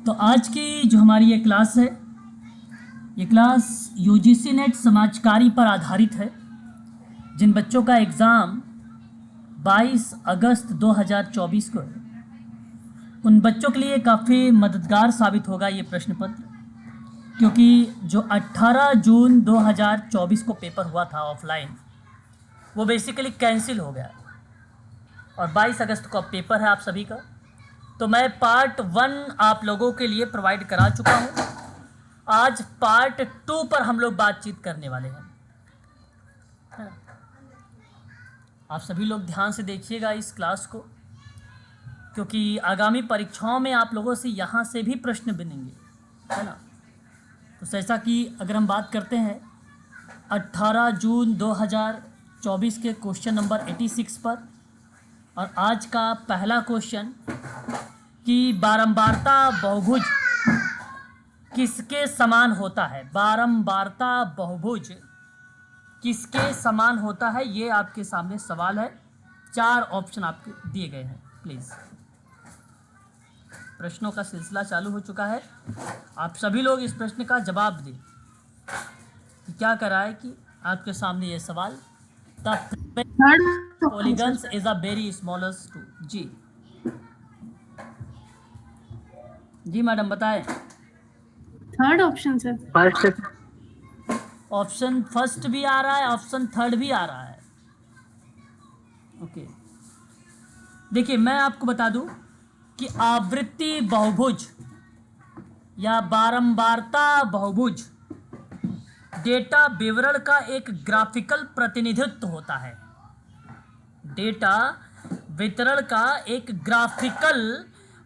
तो आज की जो हमारी ये क्लास है, ये क्लास यूजीसी नेट समाजकारी पर आधारित है। जिन बच्चों का एग्ज़ाम 22 अगस्त 2024 को है, उन बच्चों के लिए काफ़ी मददगार साबित होगा ये प्रश्न पत्र, क्योंकि जो 18 जून 2024 को पेपर हुआ था ऑफलाइन, वो बेसिकली कैंसिल हो गया और 22 अगस्त को अब पेपर है आप सभी का। तो मैं पार्ट 1 आप लोगों के लिए प्रोवाइड करा चुका हूँ। आज पार्ट 2 पर हम लोग बातचीत करने वाले हैं, है ना। आप सभी लोग ध्यान से देखिएगा इस क्लास को, क्योंकि आगामी परीक्षाओं में आप लोगों से यहाँ से भी प्रश्न बनेंगे, है ना। तो जैसा कि अगर हम बात करते हैं 18 जून 2024 के क्वेश्चन नंबर 86 पर, और आज का पहला क्वेश्चन कि बारंबारता बहुभुज किसके समान होता है। बारंबारता बहुभुज किसके समान होता है, ये आपके सामने सवाल है। 4 ऑप्शन आपके दिए गए हैं। प्लीज़, प्रश्नों का सिलसिला चालू हो चुका है। आप सभी लोग इस प्रश्न का जवाब दें कि क्या करा है कि आपके सामने ये सवाल, polygons is a very smallest two. जी मैडम बताएं। Third option sir. First. Option first भी आ रहा है, ऑप्शन थर्ड भी आ रहा है। ओके, देखिए मैं आपको बता दूं कि आवृत्ति बहुभुज या बारंबारता बहुभुज डेटा विवरण का एक ग्राफिकल प्रतिनिधित्व होता है। डेटा वितरण का एक ग्राफिकल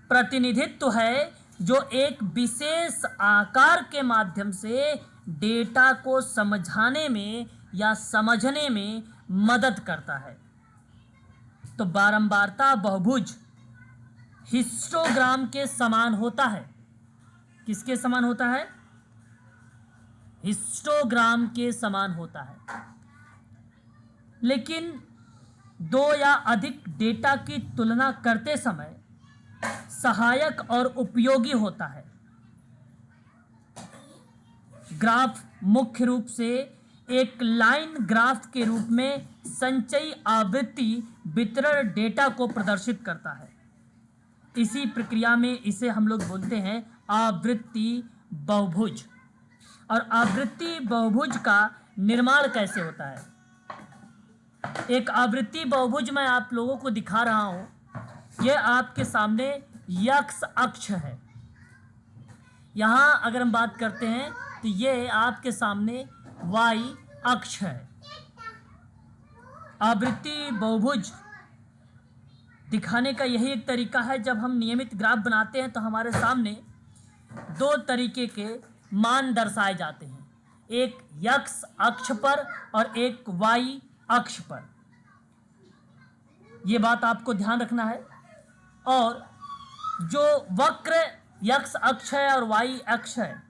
प्रतिनिधित्व है जो एक विशेष आकार के माध्यम से डेटा को समझाने में या समझने में मदद करता है। तो बारंबारता बहुभुज हिस्टोग्राम के समान होता है। किसके समान होता है? हिस्टोग्राम के समान होता है, लेकिन 2 या अधिक डेटा की तुलना करते समय सहायक और उपयोगी होता है। ग्राफ मुख्य रूप से एक लाइन ग्राफ के रूप में संचयी आवृत्ति वितरण डेटा को प्रदर्शित करता है। इसी प्रक्रिया में इसे हम लोग बोलते हैं आवृत्ति बहुभुज। और आवृत्ति बहुभुज का निर्माण कैसे होता है? एक आवृत्ति बहुभुज मैं आप लोगों को दिखा रहा हूं। यह आपके सामने एक्स अक्ष है। यहाँ अगर हम बात करते हैं तो ये आपके सामने वाई अक्ष है। आवृत्ति बहुभुज दिखाने का यही एक तरीका है। जब हम नियमित ग्राफ बनाते हैं तो हमारे सामने 2 तरीके के मान दर्शाए जाते हैं, एक एक्स अक्ष पर और एक वाई अक्ष पर। यह बात आपको ध्यान रखना है। और जो वक्र एक्स अक्ष है और वाई अक्ष है,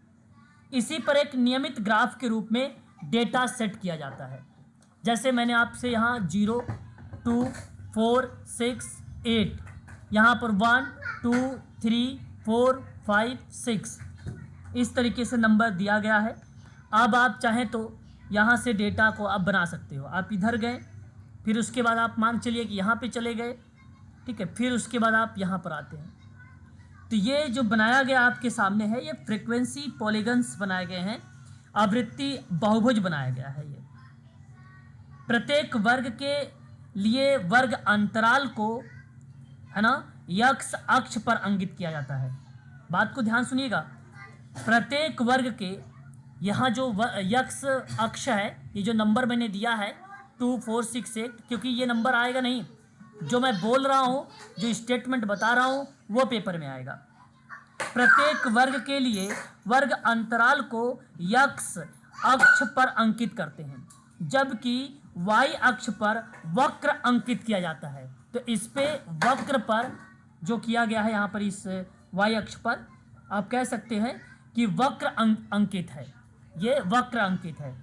इसी पर एक नियमित ग्राफ के रूप में डेटा सेट किया जाता है। जैसे मैंने आपसे यहाँ 0, 2, 4, 6, 8, यहाँ पर 1, 2, 3, 4, 5, 6 इस तरीके से नंबर दिया गया है। अब आप चाहें तो यहाँ से डेटा को आप बना सकते हो। आप इधर गए, फिर उसके बाद आप मान चलिए कि यहाँ पे चले गए, ठीक है, फिर उसके बाद आप यहाँ पर आते हैं। तो ये जो बनाया गया आपके सामने है, ये फ्रीक्वेंसी पॉलीगन्स बनाए गए हैं, आवृत्ति बहुभुज बनाया गया है। ये प्रत्येक वर्ग के लिए वर्ग अंतराल को, है ना, एक्स अक्ष पर अंकित किया जाता है। बात को ध्यान सुनिएगा। प्रत्येक वर्ग के यहाँ जो एक्स अक्ष है, ये जो नंबर मैंने दिया है 2, 4, 6, 8, क्योंकि ये नंबर आएगा नहीं, जो मैं बोल रहा हूँ, जो स्टेटमेंट बता रहा हूँ, वो पेपर में आएगा। प्रत्येक वर्ग के लिए वर्ग अंतराल को एक्स अक्ष पर अंकित करते हैं, जबकि वाई अक्ष पर वक्र अंकित किया जाता है। तो इस पे वक्र पर जो किया गया है, यहाँ पर इस वाई अक्ष पर आप कह सकते हैं कि वक्र अंकित है, ये वक्र अंकित है।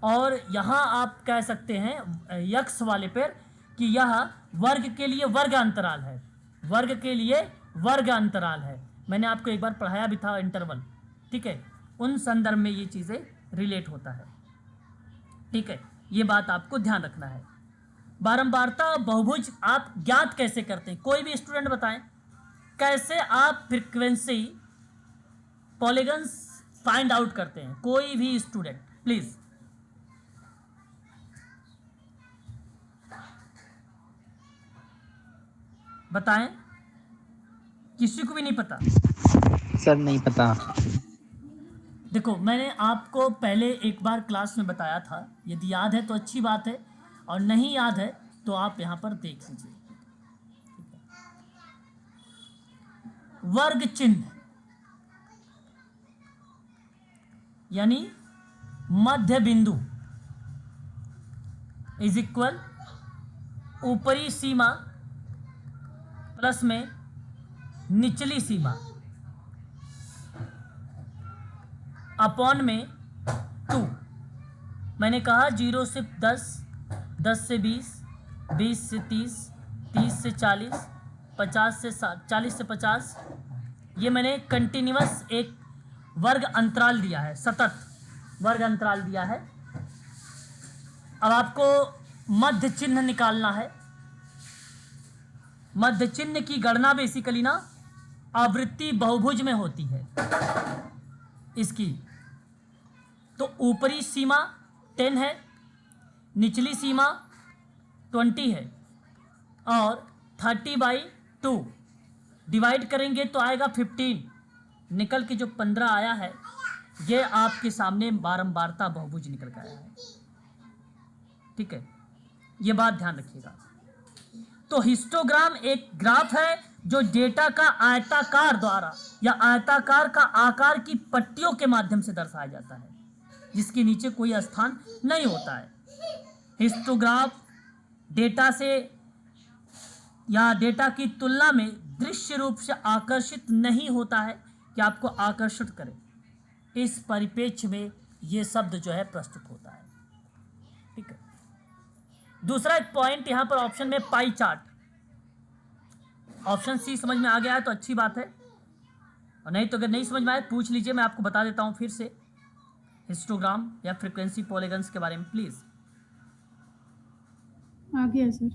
और यहाँ आप कह सकते हैं एक्स वाले पर कि यह वर्ग के लिए वर्ग अंतराल है, वर्ग के लिए वर्ग अंतराल है, मैंने आपको एक बार पढ़ाया भी था इंटरवल, ठीक है, उन संदर्भ में ये चीज़ें रिलेट होता है, ठीक है, ये बात आपको ध्यान रखना है। बारंबारता बहुभुज आप ज्ञात कैसे करते हैं, कोई भी स्टूडेंट बताएं कैसे आप फ्रीक्वेंसी पॉलीगन्स फाइंड आउट करते हैं, कोई भी स्टूडेंट प्लीज। बताएं, किसी को भी नहीं पता? सर नहीं पता। देखो मैंने आपको पहले एक बार क्लास में बताया था, यदि याद है तो अच्छी बात है, और नहीं याद है तो आप यहाँ पर देख लीजिए। वर्ग चिन्ह यानी मध्य बिंदु इज इक्वल ऊपरी सीमा प्लस में निचली सीमा अपॉन में 2। मैंने कहा 0 से 10, 10 से 20, 20 से 30, 30 से 40, 50 से 60, 40 से 50, ये मैंने कंटिन्यूअस एक वर्ग अंतराल दिया है, सतत वर्ग अंतराल दिया है। अब आपको मध्य चिन्ह निकालना है। मध्य चिन्ह की गणना बेसिकली ना आवृत्ति बहुभुज में होती है इसकी। तो ऊपरी सीमा 10 है, निचली सीमा 20 है, और 30/2 डिवाइड करेंगे तो आएगा 15। निकल के जो 15 आया है ये आपके सामने बारंबारता बहुभुज निकल के आया है, ठीक है, ये बात ध्यान रखिएगा। तो हिस्टोग्राम एक ग्राफ है जो डेटा का आयताकार द्वारा या आयताकार का आकार की पट्टियों के माध्यम से दर्शाया जाता है, जिसके नीचे कोई स्थान नहीं होता है। हिस्टोग्राफ डेटा से या डेटा की तुलना में दृश्य रूप से आकर्षित नहीं होता है कि आपको आकर्षित करे। इस परिप्रेक्ष्य में ये शब्द जो है प्रस्तुत होता है, ठीक है। दूसरा एक पॉइंट यहां पर ऑप्शन में पाई चार्ट, ऑप्शन सी समझ में आ गया है तो अच्छी बात है, और नहीं तो अगर नहीं समझ में आए पूछ लीजिए, मैं आपको बता देता हूं फिर से हिस्टोग्राम या फ्रीक्वेंसी पॉलीगन्स के बारे में प्लीज। आ गया सर।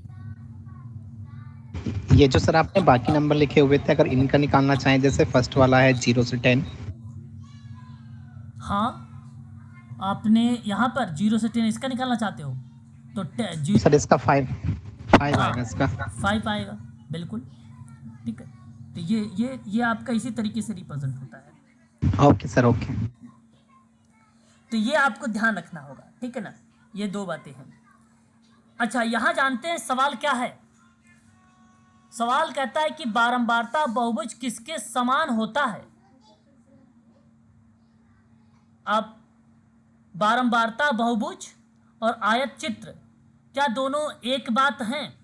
ये जो सर आपने बाकी नंबर लिखे हुए थे, अगर इनका निकालना चाहें, जैसे फर्स्ट वाला है 0 से 10। हाँ, आपने यहाँ पर 0 से 10 इसका निकालना चाहते हो तो सर इसका 5 आएगा, इसका 5 आएगा, बिल्कुल, ठीक है। तो ये आपका इसी तरीके से रिप्रेजेंट होता है। Okay sir, okay. तो ये आपको ध्यान रखना होगा, ठीक है ना, ये दो बातें हैं। अच्छा, यहां जानते हैं सवाल क्या है। सवाल कहता है कि बारंबारता बहुभुज किसके समान होता है। अब बारंबारता बहुभुज और आयत चित्र क्या दोनों एक बात हैं?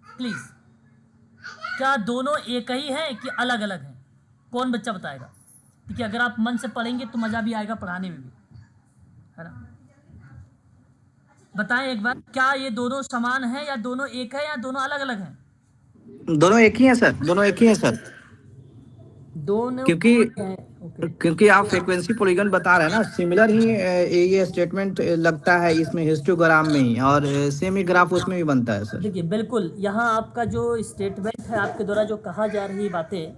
प्लीज, क्या दोनों एक ही हैं कि अलग अलग हैं? कौन बच्चा बताएगा? क्योंकि अगर आप मन से पढ़ेंगे तो मजा भी आएगा पढ़ाने में भी, है ना। बताएं एक बार, क्या ये दोनों समान हैं या दोनों एक है या दोनों अलग अलग हैं? दोनों एक ही है सर, दोनों एक ही है सर। दोनों क्योंकि आप फ्रीक्वेंसी पॉलीगन बता रहे हैं ना, सिमिलर ही ये स्टेटमेंट लगता है इसमें हिस्टोग्राम में ही, और सेम ही ग्राफ उसमें भी बनता है सर। देखिए, बिल्कुल यहाँ आपका जो स्टेटमेंट है, आपके द्वारा जो कहा जा रही बातें,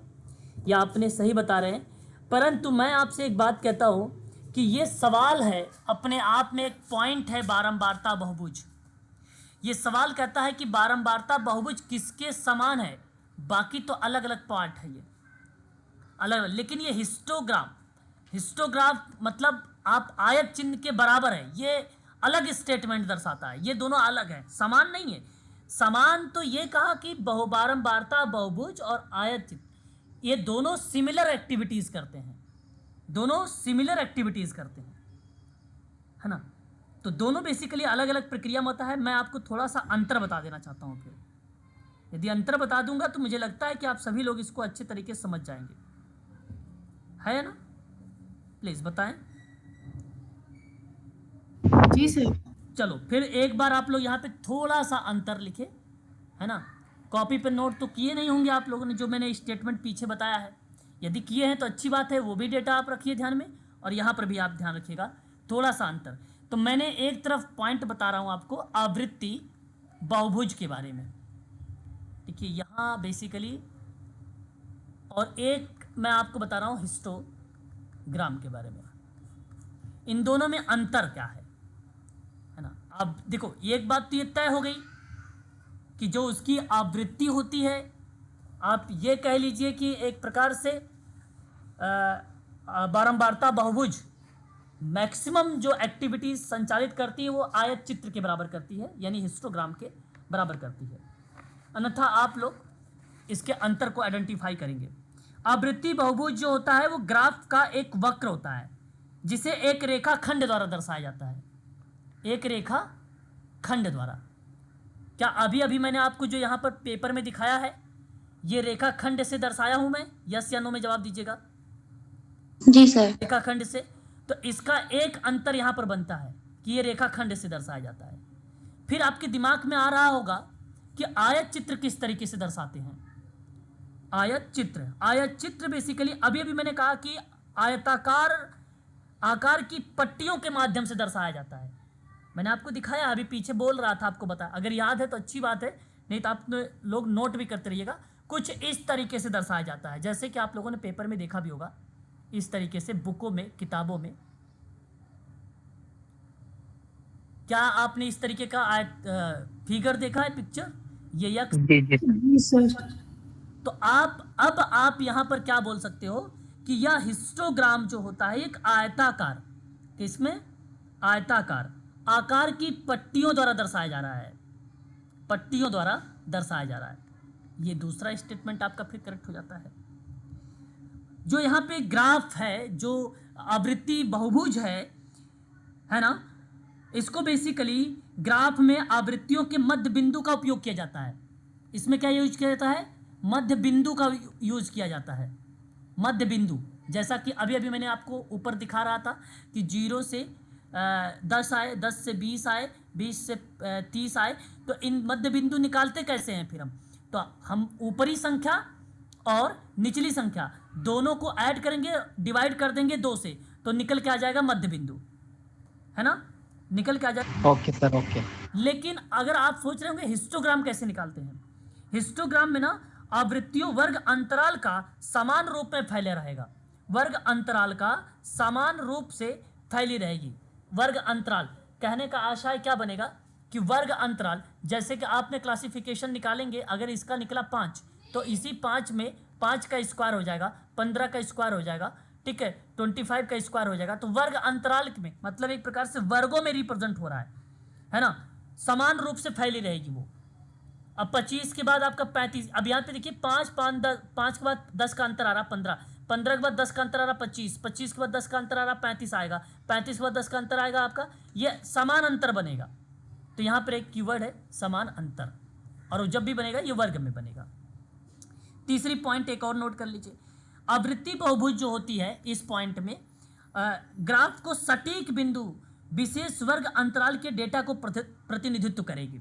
या आपने सही बता रहे हैं, परंतु मैं आपसे एक बात कहता हूँ कि ये सवाल है अपने आप में एक पॉइंट है बारंबारता बहुभुज। ये सवाल कहता है कि बारंबारता बहुभुज किसके समान है, बाकी तो अलग अलग पार्ट है, ये अलग अलग। लेकिन ये हिस्टोग्राफ मतलब आप आयत चिन्ह के बराबर है, ये अलग स्टेटमेंट दर्शाता है। ये दोनों अलग हैं, समान नहीं है। समान तो ये कहा कि बारंबारता बहुभुज और आयत चिन्ह ये दोनों सिमिलर एक्टिविटीज करते हैं, दोनों सिमिलर एक्टिविटीज करते हैं, है ना। तो दोनों बेसिकली अलग अलग प्रक्रिया में होता है। मैं आपको थोड़ा सा अंतर बता देना चाहता हूँ। फिर यदि अंतर बता दूंगा तो मुझे लगता है कि आप सभी लोग इसको अच्छे तरीके से समझ जाएंगे, है ना। प्लीज बताएं। जी सर। चलो फिर एक बार आप लोग यहाँ पे थोड़ा सा अंतर लिखे, है ना। कॉपी पे नोट तो किए नहीं होंगे आप लोगों ने, जो मैंने स्टेटमेंट पीछे बताया है। यदि किए हैं तो अच्छी बात है, वो भी डेटा आप रखिए ध्यान में, और यहाँ पर भी आप ध्यान रखिएगा थोड़ा सा अंतर। तो मैंने एक तरफ पॉइंट बता रहा हूँ आपको आवृत्ति बहुभुज के बारे में, देखिए यहाँ बेसिकली, और एक मैं आपको बता रहा हूँ हिस्टोग्राम के बारे में। इन दोनों में अंतर क्या है ना। अब देखो एक बात तो ये तय हो गई कि जो उसकी आवृत्ति होती है, आप ये कह लीजिए कि एक प्रकार से बारंबारता बहुभुज मैक्सिमम जो एक्टिविटीज संचालित करती है वो आयत चित्र के बराबर करती है, यानी हिस्टोग्राम के बराबर करती है। अन्यथा आप लोग इसके अंतर को आइडेंटिफाई करेंगे। आवृत्ति बहुभुज जो होता है वो ग्राफ का एक वक्र होता है जिसे एक रेखा खंड द्वारा दर्शाया जाता है, एक रेखा खंड द्वारा। क्या अभी अभी मैंने आपको जो यहाँ पर पेपर में दिखाया है ये रेखा खंड से दर्शाया हूं मैं? यस या नो में जवाब दीजिएगा। जी सर। रेखा खंड से। तो इसका एक अंतर यहाँ पर बनता है कि ये रेखा खंड से दर्शाया जाता है। फिर आपके दिमाग में आ रहा होगा कि आयत चित्र किस तरीके से दर्शाते हैं। आयत चित्र बेसिकली अभी अभी मैंने कहा कि आयताकार आकार की पट्टियों के माध्यम से दर्शाया जाता है। मैंने आपको दिखाया, अभी पीछे बोल रहा था, आपको बताया। अगर याद है तो अच्छी बात है, नहीं तो आप लोग नोट भी करते रहिएगा। कुछ इस तरीके से दर्शाया जाता है, जैसे कि आप लोगों ने पेपर में देखा भी होगा, इस तरीके से बुकों में, किताबों में। क्या आपने इस तरीके का फिगर देखा है, पिक्चर? ये यक्ष। जी सर। तो आप यहाँ पर क्या बोल सकते हो कि यह हिस्टोग्राम जो होता है एक आयताकार, किसमें? आयताकार आकार की पट्टियों द्वारा दर्शाया जा रहा है, पट्टियों द्वारा दर्शाया जा रहा है। ये दूसरा स्टेटमेंट आपका फिर करेक्ट हो जाता है। जो यहाँ पे ग्राफ है, जो आवृत्ति बहुभुज है ना, इसको बेसिकली ग्राफ में आवृत्तियों के मध्य बिंदु का उपयोग किया जाता है। इसमें क्या यूज किया जाता है? मध्य बिंदु का यूज किया जाता है। मध्य बिंदु, जैसा कि अभी अभी मैंने आपको ऊपर दिखा रहा था कि 0 से 10 आए, 10 से 20 आए, 20 से 30 आए। तो इन मध्य बिंदु निकालते कैसे हैं? फिर हम ऊपरी संख्या और निचली संख्या दोनों को ऐड करेंगे, डिवाइड कर देंगे 2 से, तो निकल के आ जाएगा मध्य बिंदु, है ना, निकल के आ जाएगा। Okay sir, okay. लेकिन अगर आप सोच रहे होंगे हिस्टोग्राम कैसे निकालते हैं, हिस्टोग्राम में ना आवृत्तियों वर्ग अंतराल का समान रूप में फैले रहेगा, वर्ग अंतराल का समान रूप से फैली रहेगी। वर्ग अंतराल कहने का आशय क्या बनेगा कि वर्ग अंतराल, जैसे कि आपने क्लासिफिकेशन निकालेंगे, अगर इसका निकला 5 तो इसी 5 में 5 का स्क्वायर हो जाएगा, 15 का स्क्वायर हो जाएगा, ठीक है, 25 का स्क्वायर हो जाएगा। तो वर्ग अंतराल में मतलब एक प्रकार से वर्गों में रिप्रेजेंट हो रहा है ना, समान रूप से फैली रहेगी वो। अब 25 के बाद आपका 35, अब यहाँ पे देखिए 5 के बाद 10 का अंतर आ रहा 15, 15 के बाद 10 का अंतर आ रहा 25, 25 के बाद 10 का अंतर आ रहा 35 आएगा, 35 के बाद 10 का अंतर आएगा आपका, ये समान अंतर बनेगा। तो यहाँ पर एक कीवर्ड है समान अंतर, और जब भी बनेगा ये वर्ग में बनेगा। तीसरी पॉइंट एक और नोट कर लीजिए, आवृत्ति बहुभुज जो होती है इस पॉइंट में ग्राफ को सटीक बिंदु विशेष वर्ग अंतराल के डेटा को प्रतिनिधित्व करेगी,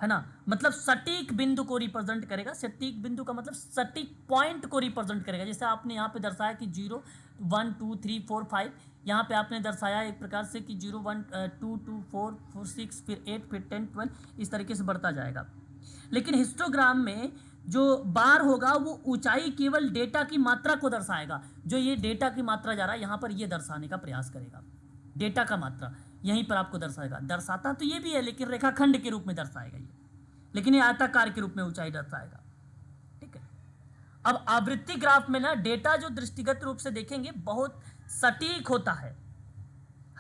है ना, मतलब सटीक बिंदु को रिप्रेजेंट करेगा। सटीक बिंदु का मतलब सटीक पॉइंट को रिप्रेजेंट करेगा। जैसे आपने यहाँ पे दर्शाया कि 0 1 2 3 4 5, यहाँ पे आपने दर्शाया एक प्रकार से कि 0 1 2 2 4 4 6 फिर 8 फिर 10 12, इस तरीके से बढ़ता जाएगा। लेकिन हिस्टोग्राम में जो बार होगा वो ऊंचाई केवल डेटा की मात्रा को दर्शाएगा। जो ये डेटा की मात्रा जा रहा है यहाँ पर, ये दर्शाने का प्रयास करेगा। डेटा का मात्रा यहीं पर आपको दर्शाएगा। दर्शाता तो ये भी है लेकिन रेखाखंड के रूप में दर्शाएगा ये, लेकिन ये आयताकार के रूप में ऊंचाई दर्शाएगा, ठीक है। अब आवृत्ति ग्राफ में ना डेटा जो दृष्टिगत रूप से देखेंगे बहुत सटीक होता है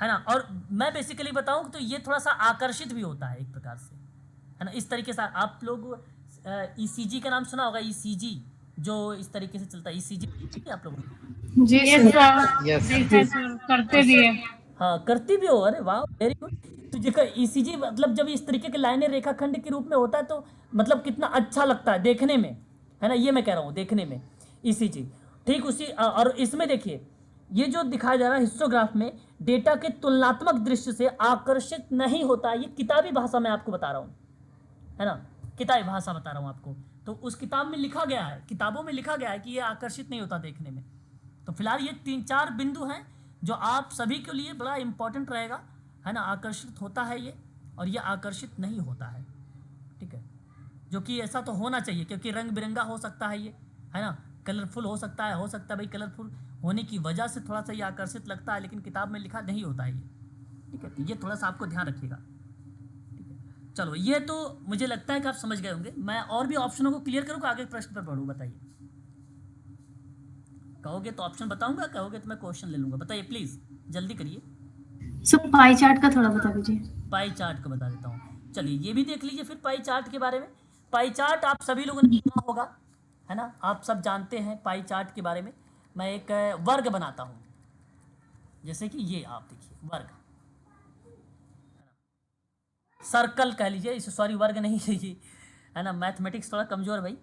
ना, और मैं बेसिकली बताऊं तो ये थोड़ा सा आकर्षित भी होता है एक प्रकार से, है ना। इस तरीके से आप लोग ईसीजी का नाम सुना होगा, ईसीजी जो इस तरीके से चलता है, ईसीजी आप लोग? जी सर। यस करते भी है। हाँ करती भी हो, अरे वाह वेरी गुड। तो देखो ईसीजी मतलब जब इस तरीके के लाइनें रेखाखंड के रूप में होता है तो मतलब कितना अच्छा लगता है देखने में, है ना, ये मैं कह रहा हूँ देखने में ईसीजी। ठीक उसी और इसमें देखिए ये जो दिखाया जा रहा है हिस्टोग्राफ में डेटा के तुलनात्मक दृश्य से आकर्षित नहीं होता। ये किताबी भाषा में आपको बता रहा हूँ, है ना, किताबी भाषा बता रहा हूँ आपको। तो उस किताब में लिखा गया है, किताबों में लिखा गया है कि ये आकर्षित नहीं होता देखने में। तो फिलहाल ये 3-4 बिंदु हैं जो आप सभी के लिए बड़ा इंपॉर्टेंट रहेगा, है ना। आकर्षित होता है ये, और ये आकर्षित नहीं होता है, ठीक है। जो कि ऐसा तो होना चाहिए, क्योंकि रंग बिरंगा हो सकता है ये, है ना, कलरफुल हो सकता है भाई, कलरफुल होने की वजह से थोड़ा सा ये आकर्षित लगता है, लेकिन किताब में लिखा नहीं होता है ये, ठीक है। तो ये थोड़ा सा आपको ध्यान रखिएगा, ठीक है। चलो, ये तो मुझे लगता है कि आप समझ गए होंगे। मैं और भी ऑप्शनों को क्लियर करूँ, आगे प्रश्न पर पढ़ूँ, बताइए। कहोगे तो ऑप्शन बताऊंगा, कहोगे तो मैं क्वेश्चन ले लूंगा। बताइए प्लीज, जल्दी करिए। सर पाई चार्ट का थोड़ा बता दीजिए। पाई चार्ट को बता देता हूँ, चलिए ये भी देख लीजिए फिर पाई चार्ट के बारे में। पाई चार्ट आप सभी लोगों ने सुना होगा, है ना, आप सब जानते हैं पाई चार्ट के बारे में। मैं एक वर्ग बनाता हूँ, जैसे कि ये आप देखिए वर्ग, सर्कल कह लीजिए इसे, सॉरी वर्ग नहीं है ये, है ना, मैथमेटिक्स थोड़ा कमजोर भाई,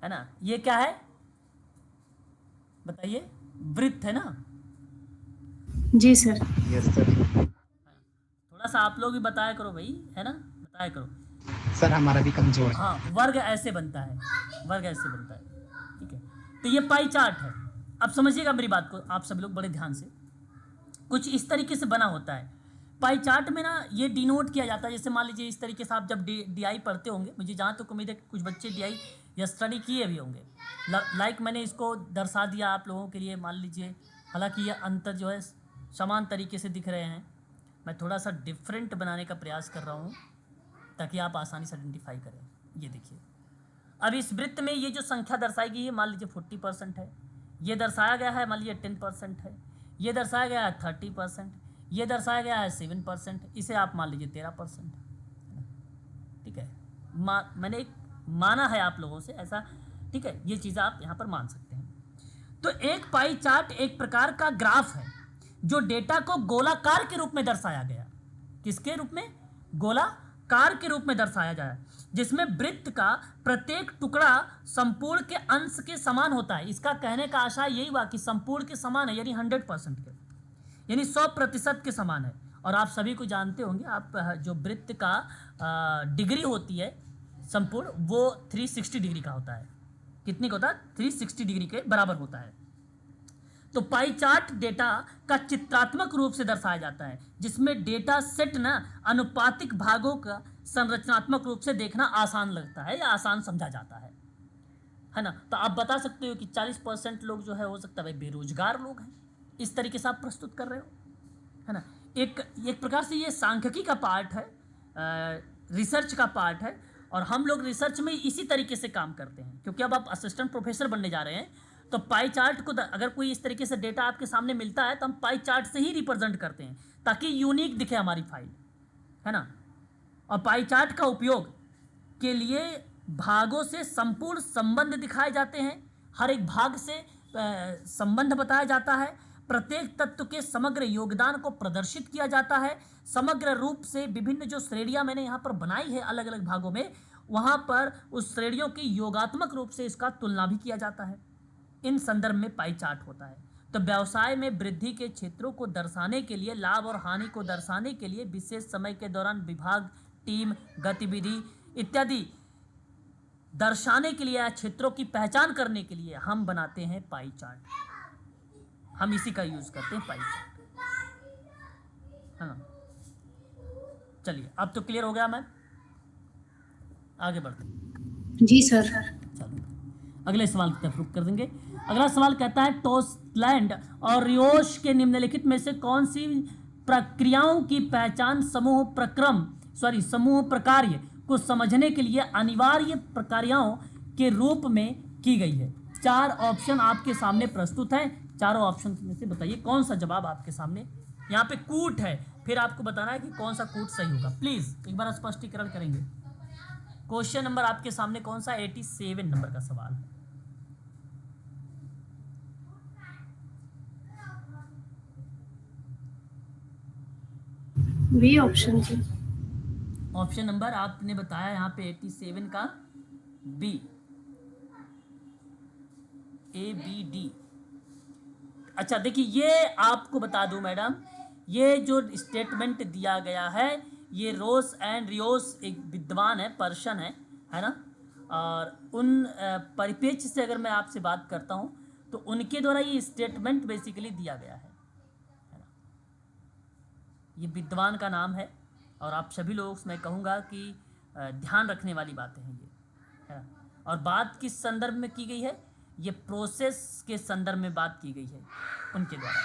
है ना। ये क्या है बताइए, वृत्त है ना। जी सर। Yes sir. थोड़ा सा आप लोग भी बताया करो भाई, है ना, बताया करो। सर हमारा भी कमजोर है। हाँ, वर्ग ऐसे बनता है, वर्ग ऐसे बनता है, ठीक है। तो ये पाई चार्ट है। अब समझिएगा मेरी बात को आप सब लोग बड़े ध्यान से। कुछ इस तरीके से बना होता है पाई चार्ट में ना, ये डिनोट किया जाता है। जैसे मान लीजिए इस तरीके से आप जब DI पढ़ते होंगे, मुझे जहाँ तक उम्मीद है कुछ बच्चे DI या स्टडी किए भी होंगे, लाइक मैंने इसको दर्शा दिया आप लोगों के लिए, मान लीजिए। हालांकि ये अंतर जो है समान तरीके से दिख रहे हैं, मैं थोड़ा सा डिफरेंट बनाने का प्रयास कर रहा हूँ ताकि आप आसानी से आइडेंटिफाई करें। ये देखिए, अब इस वृत्त में ये जो संख्या दर्शाई गई है, मान लीजिए 40% है, ये दर्शाया गया है मान लीजिए 10% है, ये दर्शाया गया है 30%, ये दर्शाया गया है 7%, इसे आप मान लीजिए 13%, ठीक है। मैंने एक माना है आप लोगों से ऐसा, ठीक है। ये चीज़ें आप यहाँ पर मान सकते हैं। तो एक पाई चार्ट एक प्रकार का ग्राफ है जो डेटा को गोलाकार के रूप में दर्शाया गया। किसके रूप में? गोलाकार के रूप में दर्शाया जाए, जिसमें वृत्त का प्रत्येक टुकड़ा संपूर्ण के अंश के समान होता है। इसका कहने का आशय यही हुआ कि संपूर्ण के समान है, यानी 100% के, यानी 100% के समान है। और आप सभी को जानते होंगे, आप जो वृत्त का डिग्री होती है संपूर्ण, वो 360 डिग्री का होता है। कितनी का होता है? 360 डिग्री के बराबर होता है। तो पाई चार्ट डेटा का चित्रात्मक रूप से दर्शाया जाता है, जिसमें डेटा सेट ना अनुपातिक भागों का संरचनात्मक रूप से देखना आसान लगता है या आसान समझा जाता है ना। तो आप बता सकते हो कि 40% लोग जो है हो सकता है भाई बेरोजगार लोग हैं, इस तरीके से आप प्रस्तुत कर रहे हो, है ना। एक प्रकार से ये सांख्यिकी का पार्ट है, रिसर्च का पार्ट है, और हम लोग रिसर्च में इसी तरीके से काम करते हैं, क्योंकि अब आप असिस्टेंट प्रोफेसर बनने जा रहे हैं। तो पाई चार्ट को अगर कोई इस तरीके से डेटा आपके सामने मिलता है तो हम पाई चार्ट से ही रिप्रेजेंट करते हैं, ताकि यूनिक दिखे हमारी फाइल, है ना। और पाई चार्ट का उपयोग के लिए भागों से संपूर्ण संबंध दिखाए जाते हैं, हर एक भाग से संबंध बताया जाता है, प्रत्येक तत्व के समग्र योगदान को प्रदर्शित किया जाता है, समग्र रूप से विभिन्न जो श्रेणियां मैंने यहाँ पर बनाई है अलग अलग भागों में, वहाँ पर उस श्रेणियों की योगात्मक रूप से इसका तुलना भी किया जाता है। इन संदर्भ में पाई चार्ट होता है। तो व्यवसाय में वृद्धि के क्षेत्रों को दर्शाने के लिए, लाभ और हानि को दर्शाने के लिए, विशेष समय के दौरान विभाग, टीम, गतिविधि इत्यादि दर्शाने के लिए या क्षेत्रों की पहचान करने के लिए हम बनाते हैं पाई चार्ट। हम इसी का यूज करते हैं पाई चार्ट, है ना। चलिए, अब तो क्लियर हो गया, मैं आगे बढ़ते हैं। जी सर। चलो अगले सवाल की तरफ रुख कर देंगे। अगला सवाल कहता है, टोस्लैंड और रियोश के निम्नलिखित में से कौन सी प्रक्रियाओं की पहचान समूह प्रकार्य को समझने के लिए अनिवार्य प्रक्रियाओं के रूप में की गई है। 4 ऑप्शन आपके सामने प्रस्तुत हैं, चारों ऑप्शन में से बताइए कौन सा जवाब आपके सामने। यहाँ पे कूट है, फिर आपको बताना है कि कौन सा कूट सही होगा। प्लीज एक बार स्पष्टीकरण करेंगे। क्वेश्चन नंबर आपके सामने कौन सा? 87 नंबर का सवाल है। बी ऑप्शन जी। ऑप्शन नंबर आपने बताया यहाँ पे 87 का बी, ABD। अच्छा देखिए, ये आपको बता दूं मैडम, ये जो स्टेटमेंट दिया गया है, ये रोस एंड रियोस एक विद्वान है, पर्सन है ना। और उन परिप्रेक्ष्य से अगर मैं आपसे बात करता हूँ तो उनके द्वारा ये स्टेटमेंट बेसिकली दिया गया है ना। ये विद्वान का नाम है और आप सभी लोगों से मैं कहूँगा कि ध्यान रखने वाली बातें हैं ये, है ना। और बात किस संदर्भ में की गई है, ये प्रोसेस के संदर्भ में बात की गई है उनके द्वारा,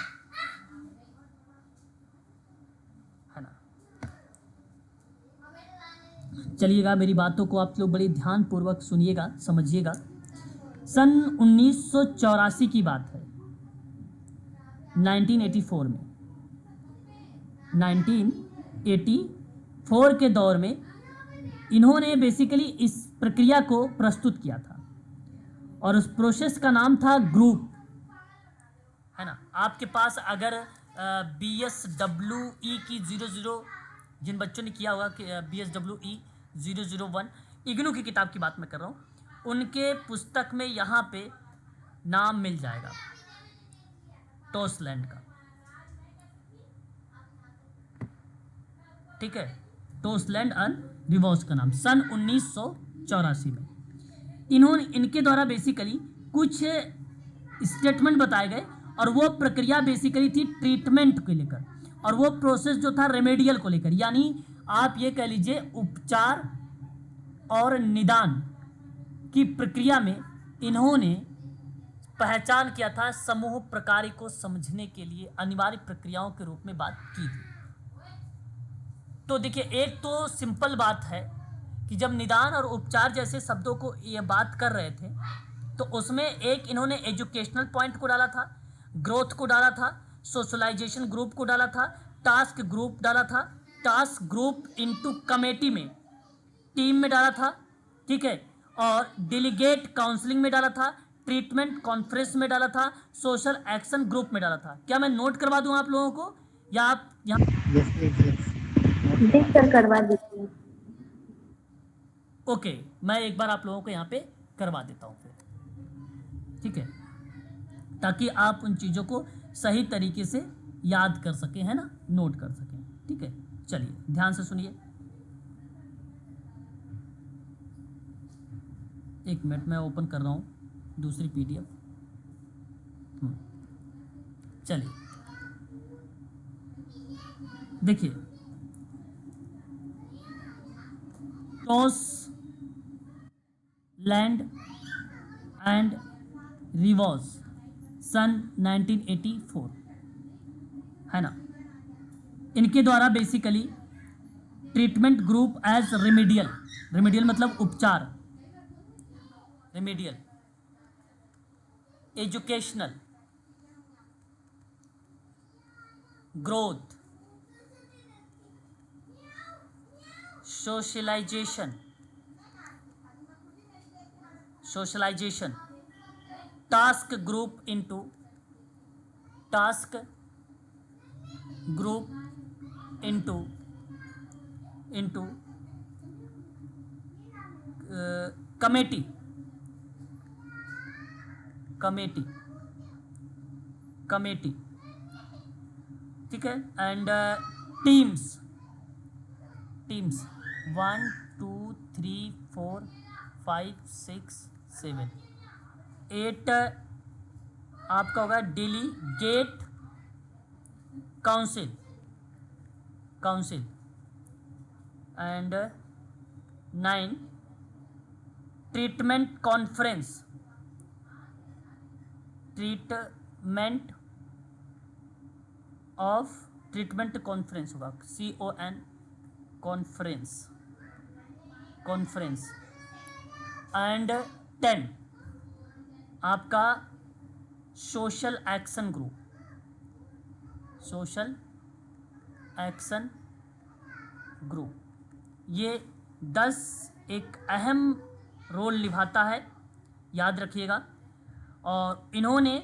है ना। चलिएगा, मेरी बातों को आप लोग बड़ी ध्यानपूर्वक सुनिएगा, समझिएगा। सन 1984 की बात है, 1984 में, 1984 के दौर में इन्होंने बेसिकली इस प्रक्रिया को प्रस्तुत किया था और उस प्रोसेस का नाम था ग्रुप, है ना। आपके पास अगर BSWE की 00, जिन बच्चों ने किया होगा कि BSWE 001 इग्नू की किताब की बात मैं कर रहा हूँ, उनके पुस्तक में यहाँ पे नाम मिल जाएगा टोसलैंड का, ठीक है। टोसलैंड एंड रिवॉस का नाम सन 1984 में इनके द्वारा बेसिकली कुछ स्टेटमेंट बताए गए और वो प्रक्रिया बेसिकली थी ट्रीटमेंट को लेकर और वो प्रोसेस जो था रेमेडियल को लेकर, यानी आप ये कह लीजिए उपचार और निदान की प्रक्रिया में इन्होंने पहचान किया था, समूह प्रकार को समझने के लिए अनिवार्य प्रक्रियाओं के रूप में बात की थी। तो देखिए, एक तो सिंपल बात है कि जब निदान और उपचार जैसे शब्दों को ये बात कर रहे थे तो उसमें एक इन्होंने एजुकेशनल पॉइंट को डाला था, ग्रोथ को डाला था, सोशलाइजेशन ग्रुप को डाला था, टास्क ग्रुप डाला था, टास्क ग्रुप इनटू कमेटी में, टीम में डाला था, ठीक है, और डेलीगेट काउंसलिंग में डाला था, ट्रीटमेंट कॉन्फ्रेंस में डाला था, सोशल एक्शन ग्रुप में डाला था। क्या मैं नोट करवा दूं आप लोगों को या आप यहाँ देख कर करवा दीजिए। ओके, मैं एक बार आप लोगों को यहाँ पे करवा देता हूँ फिर, ठीक है, ताकि आप उन चीज़ों को सही तरीके से याद कर सकें, है ना, नोट कर सकें, ठीक है। चलिए ध्यान से सुनिए, एक मिनट मैं ओपन कर रहा हूँ दूसरी PDF। चलिए देखिए, टोसलैंड एंड रिवॉस सन 1984, है ना। इनके द्वारा basically treatment group as remedial मतलब उपचार, remedial, educational, growth, socialisation, task group into committee, ठीक है, एंड टीम्स 1 2 3 4 5 6 7 8 आपका होगा delegate council and 9 treatment conference, treatment होगा कॉन्फ्रेंस एंड 10 आपका सोशल एक्शन ग्रुप, ये 10 एक अहम रोल निभाता है, याद रखिएगा। और इन्होंने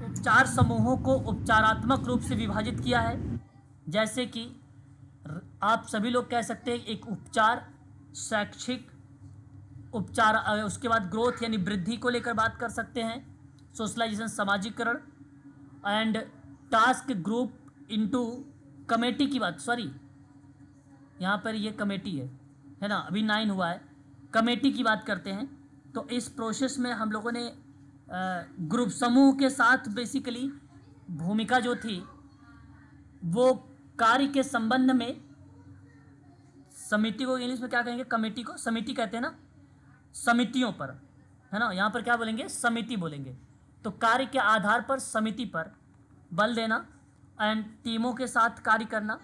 उपचार समूहों को उपचारात्मक रूप से विभाजित किया है, जैसे कि आप सभी लोग कह सकते हैं एक उपचार, शैक्षिक उपचार, उसके बाद ग्रोथ यानी वृद्धि को लेकर बात कर सकते हैं, सोशलाइजेशन समाजीकरण, and task group into committee की बात, सॉरी यहाँ पर ये कमेटी है ना, अभी 9 हुआ है, कमेटी की बात करते हैं तो इस प्रोसेस में हम लोगों ने ग्रुप समूह के साथ बेसिकली भूमिका जो थी वो कार्य के संबंध में, समिति को इंग्लिश में क्या कहेंगे, कमेटी को समिति कहते हैं ना, समितियों पर, है ना, यहाँ पर क्या बोलेंगे, समिति बोलेंगे। तो कार्य के आधार पर समिति पर बल देना एंड टीमों के साथ कार्य करना,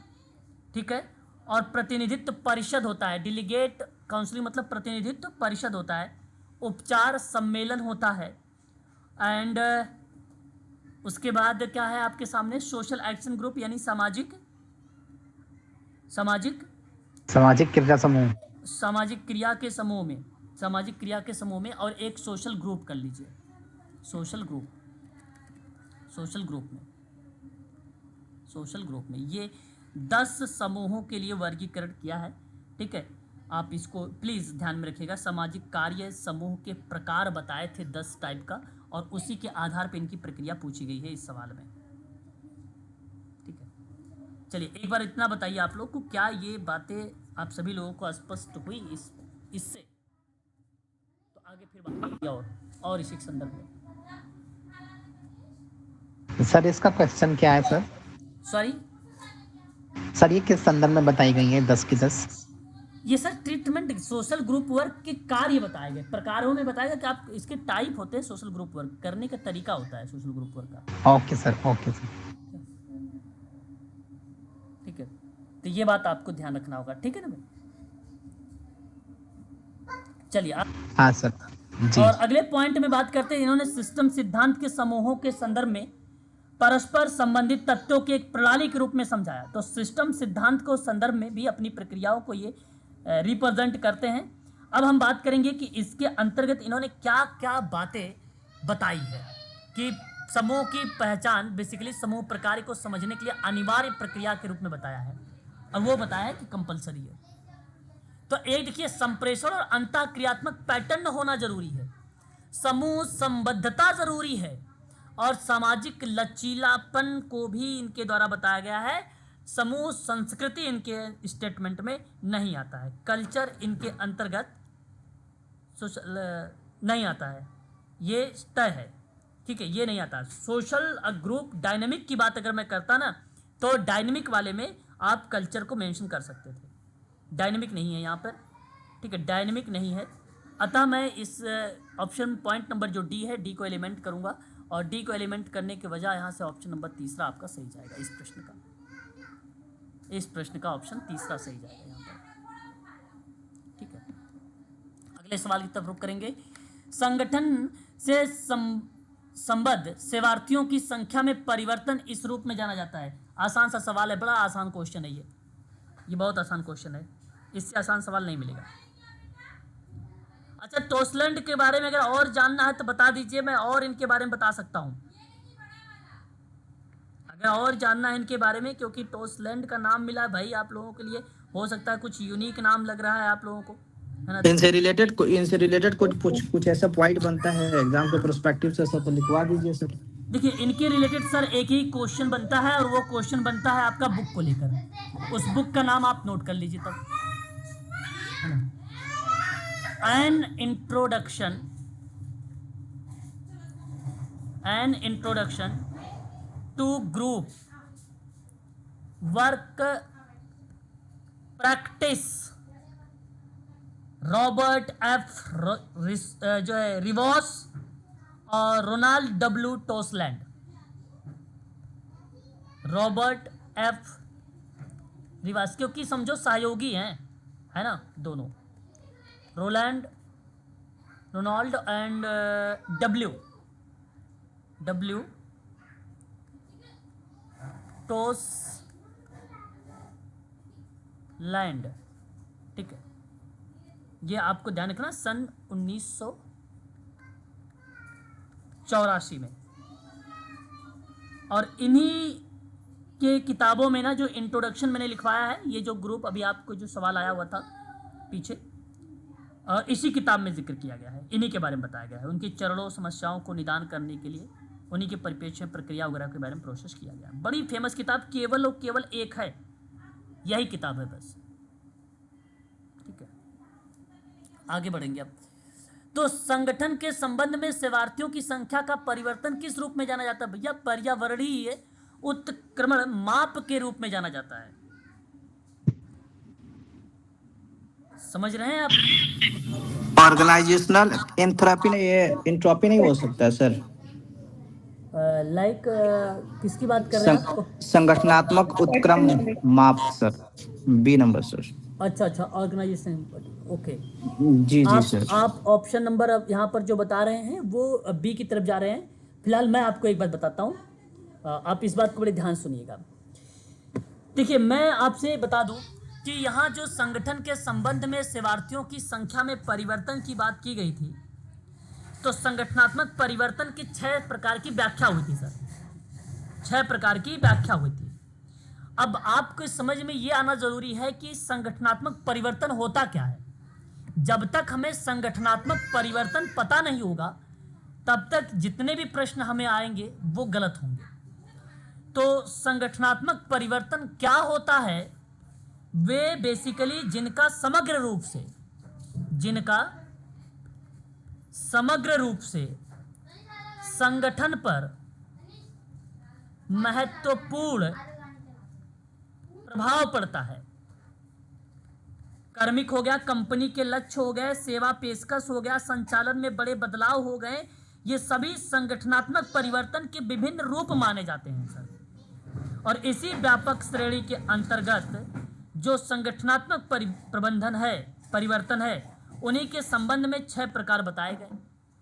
ठीक है। और प्रतिनिधित्व परिषद होता है, डेलीगेट काउंसिलिंग मतलब प्रतिनिधित्व परिषद होता है, उपचार सम्मेलन होता है एंड उसके बाद क्या है आपके सामने, सोशल एक्शन ग्रुप यानी सामाजिक क्रिया समूह, सामाजिक क्रिया के समूह में, सामाजिक क्रिया के समूह में, और एक सोशल ग्रुप कर लीजिए, सोशल ग्रुप में ये 10 समूहों के लिए वर्गीकरण किया है, ठीक है। आप इसको प्लीज़ ध्यान में रखिएगा। सामाजिक कार्य समूह के प्रकार बताए थे 10 टाइप का, और उसी के आधार पर इनकी प्रक्रिया पूछी गई है इस सवाल में, ठीक है। चलिए एक बार इतना बताइए आप लोग को, क्या ये बातें आप सभी लोगों को स्पष्ट हुई इससे? तो आगे फिर बात और इसी के संदर्भ में। सर इसका क्वेश्चन क्या है सर? सॉरी सर ये किस संदर्भ में बताई गई है 10 की 10? ये sir treatment social group work के कार्य बताए गए, प्रकारों में बताया कि आप इसके टाइप होते हैं, सोशल ग्रुप वर्क करने का तरीका होता है सोशल ग्रुप वर्क का। Okay sir. ठीक है, तो ये बात आपको ध्यान रखना होगा, ठीक है ना भाई। चलिए हाँ सर जी। और अगले पॉइंट में बात करते हैं, इन्होंने सिस्टम सिद्धांत के समूहों के संदर्भ में परस्पर संबंधित तत्वों के एक प्रणाली के रूप में समझाया। तो सिस्टम सिद्धांत को संदर्भ में भी अपनी प्रक्रियाओं को ये रिप्रेजेंट करते हैं। अब हम बात करेंगे कि इसके अंतर्गत इन्होंने क्या क्या बातें बताई है कि समूह की पहचान बेसिकली समूह प्रकार को समझने के लिए अनिवार्य प्रक्रिया के रूप में बताया है, और वो बताया है कि कंपलसरी है। तो एक देखिए, संप्रेषण और अंतःक्रियात्मक पैटर्न होना जरूरी है, समूह संबद्धता जरूरी है, और सामाजिक लचीलापन को भी इनके द्वारा बताया गया है। समूह संस्कृति इनके स्टेटमेंट में नहीं आता है, कल्चर इनके अंतर्गत नहीं आता है, ये तय है, ठीक है, ये नहीं आता। सोशल ग्रुप डायनेमिक की बात अगर मैं करता ना, तो डायनेमिक वाले में आप कल्चर को मेंशन कर सकते थे, डायनेमिक नहीं है यहाँ पर, ठीक है, डायनेमिक नहीं है। अतः मैं इस ऑप्शन पॉइंट नंबर जो डी है, डी को एलिमेंट करूँगा, और डी को एलिमेंट करने के वजह यहाँ से ऑप्शन नंबर तीसरा आपका सही जाएगा। इस प्रश्न का ऑप्शन तीसरा सही जाएगा यहाँ पर, ठीक है। अगले सवाल की तरफ रुख करेंगे। संगठन से संबद्ध सेवार्थियों की संख्या में परिवर्तन इस रूप में जाना जाता है। आसान सा सवाल है, बड़ा आसान क्वेश्चन है ये बहुत आसान क्वेश्चन है, इससे आसान सवाल नहीं मिलेगा। अच्छा, टोसलैंड के बारे में अगर और जानना है तो बता दीजिए, मैं और इनके बारे में बता सकता हूं, अगर और जानना है इनके बारे में, क्योंकि टोसलैंड का नाम मिला है भाई आप लोगों के लिए, हो सकता है कुछ यूनिक नाम लग रहा है आप लोगों को, है ना। इनसे रिलेटेड कुछ ऐसा पॉइंट बनता है एग्जाम के पर्सपेक्टिव से, सर तो लिखवा दीजिए सर। देखिए, इनके रिलेटेड सर एक ही क्वेश्चन बनता है, और वो क्वेश्चन बनता है आपका बुक को लेकर। उस बुक का नाम आप नोट कर लीजिए तब, है ना। An introduction to group work practice, Robert F जो है रिवॉस और Ronald W Toseland. Robert F Rivas, क्योंकि समझो सहयोगी हैं, है ना, दोनों, रोनाल्ड एंड डब्ल्यू टोसलैंड, ठीक है। ये आपको ध्यान रखना, सन 1984 में। और इन्हीं के किताबों में ना जो इंट्रोडक्शन मैंने लिखवाया है, ये जो ग्रुप अभी आपको जो सवाल आया हुआ था पीछे, इसी किताब में जिक्र किया गया है, इन्हीं के बारे में बताया गया है। उनकी चरणों समस्याओं को निदान करने के लिए उन्हीं के परिप्रेक्ष्य प्रक्रिया वगैरह के बारे में प्रोसेस किया गया है। बड़ी फेमस किताब, केवल और केवल एक है, यही किताब है बस, ठीक है। आगे बढ़ेंगे अब। तो संगठन के संबंध में सेवार्थियों की संख्या का परिवर्तन किस रूप में जाना जाता है भैया? पर्यावरणीय उत्क्रमण माप के रूप में जाना जाता है। समझ रहे हैं आप? ऑर्गेनाइजेशनल एंथ्रोपी नहीं, ये एंट्रोपी नहीं हो सकता सर। लाइक किसकी बात कर रहे हैं आप? संगठनात्मक उत्क्रम माप सर, बी नंबर सर। अच्छा, ऑर्गेनाइजेशन, ओके। जी जी सर। आप ऑप्शन नंबर अब यहाँ पर जो बता रहे हैं वो बी की तरफ जा रहे हैं। फिलहाल मैं आपको एक बात बताता हूँ, आप इस बात को बड़े ध्यान सुनिएगा। देखिए, मैं आपसे बता दूं कि यहाँ जो संगठन के संबंध में सेवार्थियों की संख्या में परिवर्तन की बात की गई थी, तो संगठनात्मक परिवर्तन की 6 प्रकार की व्याख्या हुई थी सर। 6 प्रकार की व्याख्या हुई थी। अब आपको समझ में ये आना जरूरी है कि संगठनात्मक परिवर्तन होता क्या है। जब तक हमें संगठनात्मक परिवर्तन पता नहीं होगा, तब तक जितने भी प्रश्न हमें आएंगे वो गलत होंगे। तो संगठनात्मक परिवर्तन क्या होता है? वे बेसिकली जिनका समग्र रूप से संगठन पर महत्वपूर्ण प्रभाव पड़ता है। कार्मिक हो गया, कंपनी के लक्ष्य हो गए, सेवा पेशकश हो गया, संचालन में बड़े बदलाव हो गए, ये सभी संगठनात्मक परिवर्तन के विभिन्न रूप माने जाते हैं सर। और इसी व्यापक श्रेणी के अंतर्गत जो संगठनात्मक परिवर्तन है, उन्हीं के संबंध में 6 प्रकार बताए गए,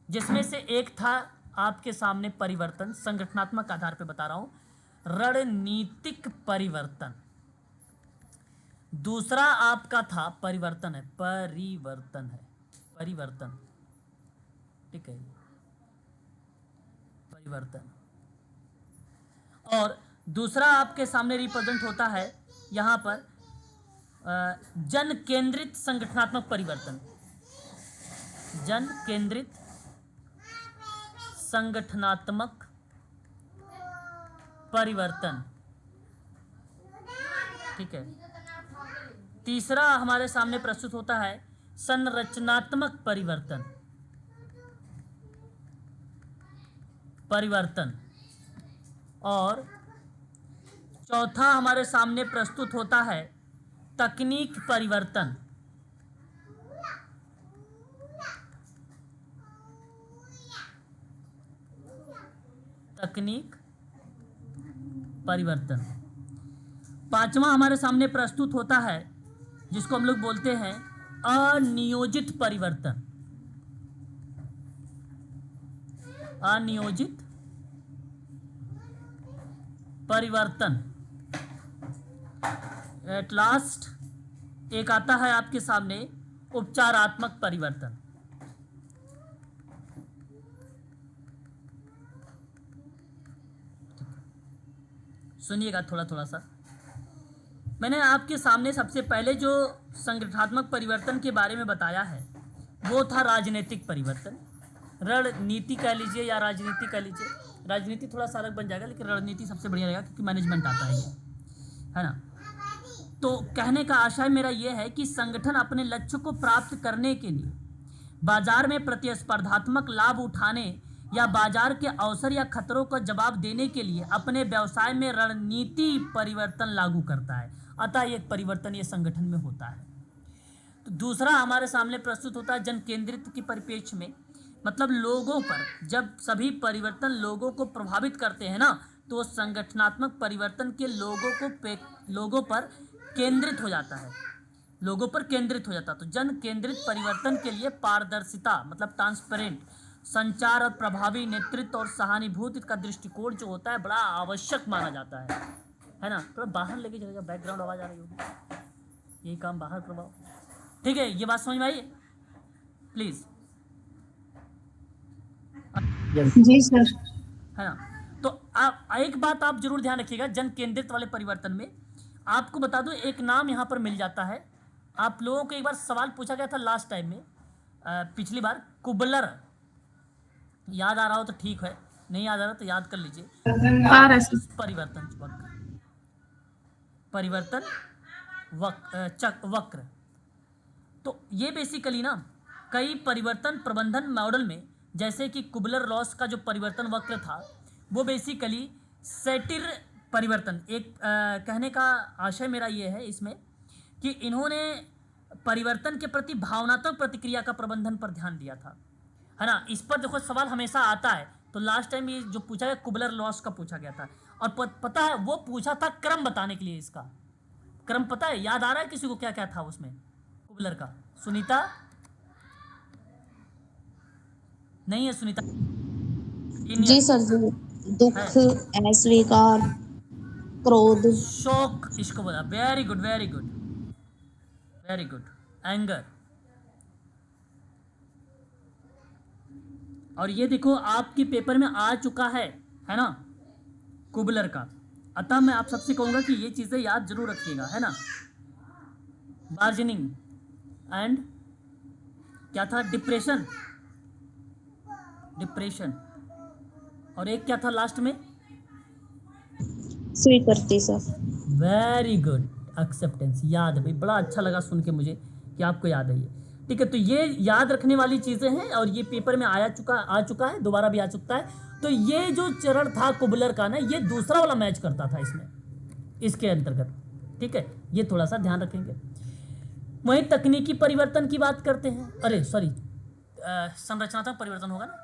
जिसमें से एक था आपके सामने परिवर्तन, संगठनात्मक आधार पर बता रहा हूं, रणनीतिक परिवर्तन। दूसरा आपका था परिवर्तन, ठीक है, परिवर्तन। और दूसरा आपके सामने रिप्रेजेंट होता है यहां पर जन केंद्रित संगठनात्मक परिवर्तन। जन केंद्रित संगठनात्मक परिवर्तन, ठीक है। तीसरा हमारे सामने प्रस्तुत होता है संरचनात्मक परिवर्तन। और चौथा हमारे सामने प्रस्तुत होता है तकनीक परिवर्तन। पांचवा हमारे सामने प्रस्तुत होता है जिसको हम लोग बोलते हैं अनियोजित परिवर्तन। एट लास्ट एक आता है आपके सामने उपचारात्मक परिवर्तन। सुनिएगा थोड़ा सा। मैंने आपके सामने सबसे पहले जो संगठनात्मक परिवर्तन के बारे में बताया है वो था राजनीतिक परिवर्तन। रणनीति कह लीजिए या राजनीति कह लीजिए, राजनीति थोड़ा सा अलग बन जाएगा, लेकिन रणनीति सबसे बढ़िया रहेगा क्योंकि मैनेजमेंट आता है ये, है ना। तो कहने का आशय मेरा ये है कि संगठन अपने लक्ष्य को प्राप्त करने के लिए बाजार में प्रतिस्पर्धात्मक लाभ उठाने या बाजार के अवसर या खतरों का जवाब देने के लिए अपने व्यवसाय में रणनीति परिवर्तन लागू करता है। अतः एक परिवर्तन ये संगठन में होता है। तो दूसरा हमारे सामने प्रस्तुत होता है जन केंद्रित के परिप्रेक्ष्य में, मतलब लोगों पर, जब सभी परिवर्तन लोगों को प्रभावित करते हैं ना, तो संगठनात्मक परिवर्तन के लोगों पर केंद्रित हो जाता है, तो जन केंद्रित परिवर्तन के लिए पारदर्शिता मतलब ट्रांसपेरेंट संचार और प्रभावी नेतृत्व और सहानुभूति का दृष्टिकोण जो होता है बड़ा आवश्यक माना जाता है ना। थोड़ा बाहर लेके चलेगा, बैकग्राउंड आवाज आ रही होगी, यही काम बाहर करवाओ, ठीक है। ये बात समझ में आई प्लीज? Ji sir. है ना। तो आप एक बात आप जरूर ध्यान रखिएगा, जन केंद्रित वाले परिवर्तन में आपको बता दूं एक नाम यहां पर मिल जाता है। आप लोगों को एक बार सवाल पूछा गया था लास्ट टाइम में, पिछली बार, कुबलर। याद आ रहा हो तो ठीक है, नहीं याद आ रहा तो याद कर लीजिए। परिवर्तन वक्र। तो ये बेसिकली ना कई परिवर्तन प्रबंधन मॉडल में, जैसे कि कुबलर लॉस का जो परिवर्तन वक्र था, वो बेसिकली सेटिर परिवर्तन, एक कहने का आशय मेरा ये है इसमें कि इन्होंने परिवर्तन के प्रति भावनात्मक प्रतिक्रिया का प्रबंधन पर ध्यान दिया था, है ना। इस पर देखो सवाल हमेशा आता है, तो लास्ट टाइम ये जो पूछा गया कुबलर लॉस का पूछा गया था, और पता है वो पूछा था क्रम बताने के लिए। इसका क्रम पता है, याद आ रहा है किसी को क्या क्या था उसमें कुबलर का? सुनीता नहीं है? सुनीता जी सर जी, दुख, अस्वीकार, क्रोध, शोक, इसको बोला। Very good very good very good. Anger. और ये देखो आपके पेपर में आ चुका है ना, कुबलर का। अतः मैं आप सबसे कहूंगा कि ये चीजें याद जरूर रखिएगा, है ना। बार्गेनिंग एंड क्या था? डिप्रेशन। डिप्रेशन। और एक क्या था लास्ट में? स्वीकृति सर। Very good. एक्सेप्टेंस। याद है भाई, बड़ा अच्छा लगा सुन के मुझे कि आपको याद है ये। ठीक है, तो ये याद रखने वाली चीजें हैं, और ये पेपर में आ चुका है, दोबारा भी आ चुका है। तो ये जो चरण था कुबलर का ना, ये दूसरा वाला मैच करता था इसमें, इसके अंतर्गत। ठीक है, ये थोड़ा सा ध्यान रखेंगे। वहीं तकनीकी परिवर्तन की बात करते हैं, अरे सॉरी, संरचनात्मक परिवर्तन होगा ना।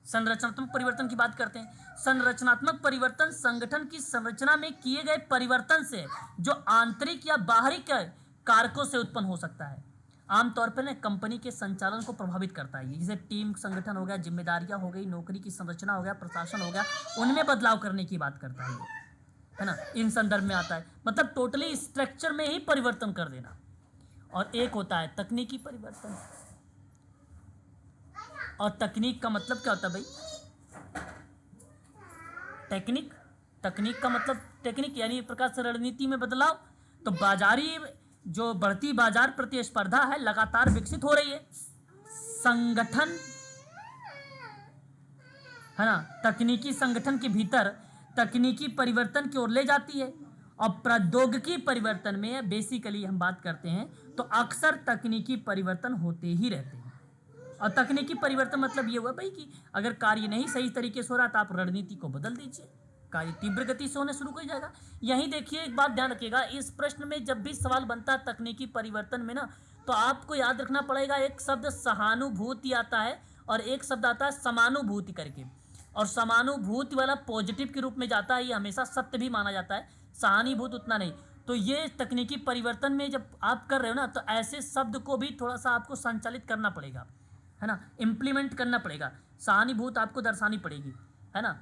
संरचनात्मक परिवर्तन की बात करते हैं। संरचनात्मक परिवर्तन संगठन की संरचना में किए गए परिवर्तन से जो आंतरिक या बाहरी कारकों से उत्पन्न हो सकता है। आमतौर पर ना कंपनी के संचालन को प्रभावित करता है, जैसे टीम संगठन हो गया, जिम्मेदारियां हो गई, नौकरी की संरचना हो गया, प्रशासन हो गया, उनमें बदलाव करने की बात करता है ये, है ना। इन संदर्भ में आता है, मतलब टोटली स्ट्रक्चर में ही परिवर्तन कर देना। और एक होता है तकनीकी परिवर्तन। और तकनीक का मतलब क्या होता है भाई? तकनीक का मतलब, टेक्निक यानी एक प्रकार से रणनीति में बदलाव। तो बाजारी जो बढ़ती बाजार प्रतिस्पर्धा है लगातार विकसित हो रही है, संगठन, है ना, तकनीकी संगठन के भीतर तकनीकी परिवर्तन की ओर ले जाती है। और प्रौद्योगिकी परिवर्तन में बेसिकली हम बात करते हैं तो अक्सर तकनीकी परिवर्तन होते ही रहते हैं। और तकनीकी परिवर्तन मतलब ये हुआ भाई कि अगर कार्य नहीं सही तरीके से हो रहा तो आप रणनीति को बदल दीजिए, कार्य तीव्र गति से होने शुरू हो जाएगा। यहीं देखिए, एक बात ध्यान रखिएगा, इस प्रश्न में जब भी सवाल बनता है तकनीकी परिवर्तन में ना, तो आपको याद रखना पड़ेगा, एक शब्द सहानुभूति आता है और एक शब्द आता है समानुभूति करके। और समानुभूति वाला पॉजिटिव के रूप में जाता है, ये हमेशा सत्य भी माना जाता है, सहानुभूति उतना नहीं। तो ये तकनीकी परिवर्तन में जब आप कर रहे हो ना, तो ऐसे शब्द को भी थोड़ा सा आपको संचालित करना पड़ेगा, है ना, इम्प्लीमेंट करना पड़ेगा। सहानुभूति आपको दर्शानी पड़ेगी, है ना।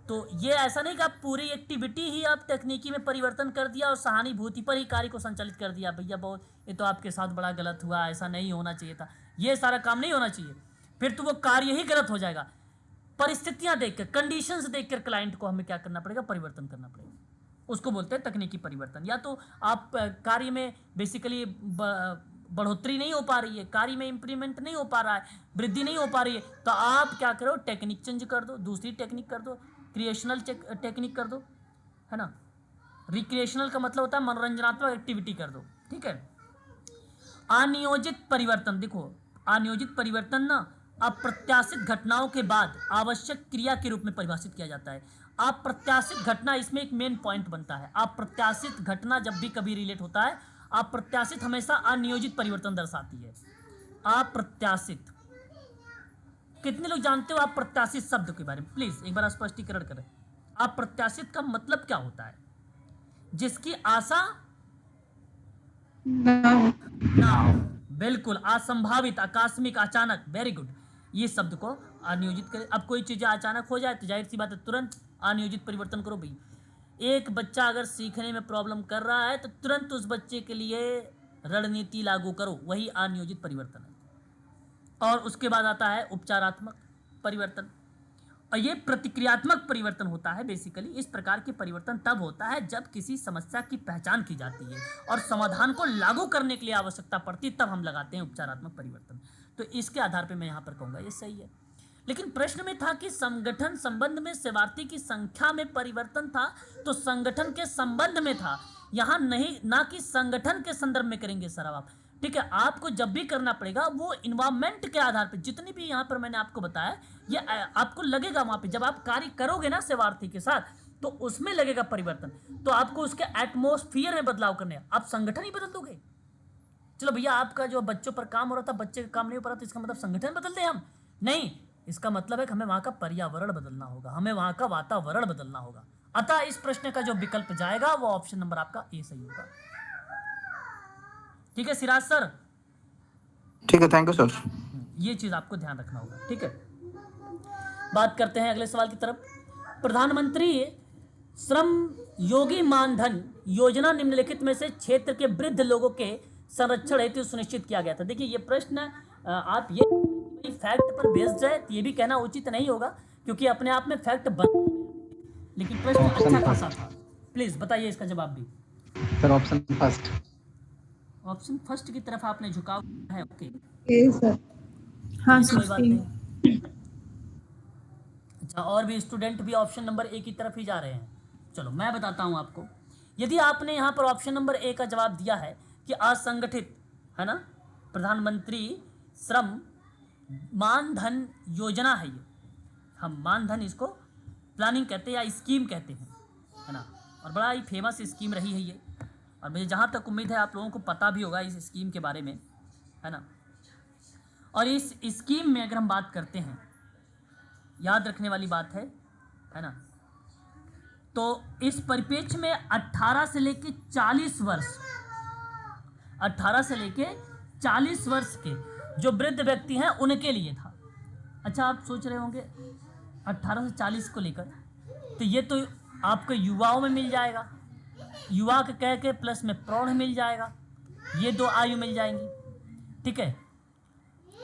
तो ये ऐसा नहीं कि आप पूरी एक्टिविटी ही आप तकनीकी में परिवर्तन कर दिया और सहानुभूति पर ही कार्य को संचालित कर दिया, भैया बहुत ये तो आपके साथ बड़ा गलत हुआ, ऐसा नहीं होना चाहिए था, ये सारा काम नहीं होना चाहिए, फिर तो वो कार्य ही गलत हो जाएगा। परिस्थितियां देखकर, कंडीशंस देखकर क्लाइंट को हमें क्या करना पड़ेगा? परिवर्तन करना पड़ेगा, उसको बोलते हैं तकनीकी परिवर्तन। या तो आप कार्य में बेसिकली बढ़ोतरी नहीं हो पा रही है, कार्य में इंप्लीमेंट नहीं हो पा रहा है, वृद्धि नहीं हो पा रही है, तो आप क्या करो? टेक्निक चेंज कर दो, दूसरी टेक्निक कर दो, क्रिएशनल टेक्निक कर दो, है ना। रिक्रिएशनल का मतलब होता है मनोरंजनात्मक एक्टिविटी कर दो, ठीक है। अनियोजित परिवर्तन, देखो अनियोजित परिवर्तन ना अप्रत्याशित घटनाओं के बाद आवश्यक क्रिया के रूप में परिभाषित किया जाता है। अप्रत्याशित घटना इसमें एक मेन पॉइंट बनता है। अप्रत्याशित घटना जब भी कभी रिलेट होता है, अप्रत्याशित हमेशा अनियोजित परिवर्तन दर्शाती है। अप्रत्याशित, कितने लोग जानते हो अप्रत्याशित शब्द के बारे में? प्लीज एक बार स्पष्टीकरण करें। अप्रत्याशित का मतलब क्या होता है? जिसकी आशा ना हो। बिल्कुल, असंभावित, आकस्मिक, अचानक। वेरी गुड, ये शब्द को अनियोजित करें। अब कोई चीज़ अचानक हो जाए तो जाहिर सी बात है तुरंत अनियोजित परिवर्तन करो भाई। एक बच्चा अगर सीखने में प्रॉब्लम कर रहा है तो तुरंत उस बच्चे के लिए रणनीति लागू करो, वही अनियोजित परिवर्तन है। और उसके बाद आता है उपचारात्मक परिवर्तन, और ये प्रतिक्रियात्मक परिवर्तन होता है। बेसिकली इस प्रकार के परिवर्तन तब होता है जब किसी समस्या की पहचान की जाती है और समाधान को लागू करने के लिए आवश्यकता पड़ती है, तब हम लगाते हैं उपचारात्मक परिवर्तन। तो इसके आधार पर मैं यहाँ पर कहूँगा ये सही है। लेकिन प्रश्न में था कि संगठन संबंध में सेवार्थी की संख्या में परिवर्तन था, तो संगठन के संबंध में था, यहाँ नहीं, ना कि संगठन के संदर्भ में करेंगे सर। अब आप ठीक है, आपको जब भी करना पड़ेगा वो इन्वायरमेंट के आधार पे, जितनी भी यहाँ पर मैंने आपको बताया, ये आपको लगेगा वहाँ पे जब आप कार्य करोगे ना सेवार्थी के साथ, तो उसमें लगेगा परिवर्तन। तो आपको उसके एटमोस्फियर में बदलाव करने हैं, आप संगठन ही बदल दोगे। चलो भैया, आपका जो बच्चों पर काम हो रहा था, बच्चे का काम नहीं हो पा रहा, तो इसका मतलब संगठन बदल दें हम? नहीं, इसका मतलब है कि हमें वहाँ का पर्यावरण बदलना होगा, हमें वहाँ का वातावरण बदलना होगा। अतः इस प्रश्न का जो विकल्प जाएगा वो ऑप्शन नंबर आपका ए सही होगा। ठीक है सिराज सर, ठीक है, थैंक यू सर। ये चीज आपको ध्यान रखना होगा। ठीक है, बात करते हैं अगले सवाल की तरफ। प्रधानमंत्री श्रम योगी मानधन योजना निम्नलिखित में से क्षेत्र के वृद्ध लोगों के संरक्षण हेतु सुनिश्चित किया गया था। देखिए ये प्रश्न आप ये फैक्ट पर बेस्ड है, ये भी कहना उचित नहीं होगा क्योंकि अपने आप में फैक्ट बन, लेकिन प्रश्न अच्छा खासा था। प्लीज बताइए इसका जवाब भी। Sir option first. Option first की तरफ आपने झुकाव है। Okay sir. हाँ कोई बात सर। नहीं। अच्छा, और भी स्टूडेंट भी ऑप्शन नंबर ए की तरफ ही जा रहे हैं। चलो मैं बताता हूं आपको। यदि आपने यहाँ पर ऑप्शन नंबर ए का जवाब दिया है कि असंगठित, है ना, प्रधानमंत्री श्रम मानधन योजना है, ये हम मानधन इसको प्लानिंग कहते हैं या स्कीम कहते हैं, है ना, और बड़ा ही फेमस स्कीम रही है ये, और मुझे जहाँ तक उम्मीद है आप लोगों को पता भी होगा इस स्कीम के बारे में, है ना। और इस स्कीम में अगर हम बात करते हैं, याद रखने वाली बात है ना, तो इस परिप्रेक्ष्य में 18 से लेके 40 वर्ष, 18 से लेके 40 वर्ष के जो वृद्ध व्यक्ति हैं उनके लिए था। अच्छा, आप सोच रहे होंगे 18 से 40 को लेकर, तो ये तो आपको युवाओं में मिल जाएगा, युवा के कह के प्लस में प्रौढ़ मिल जाएगा, ये दो आयु मिल जाएंगी। ठीक है,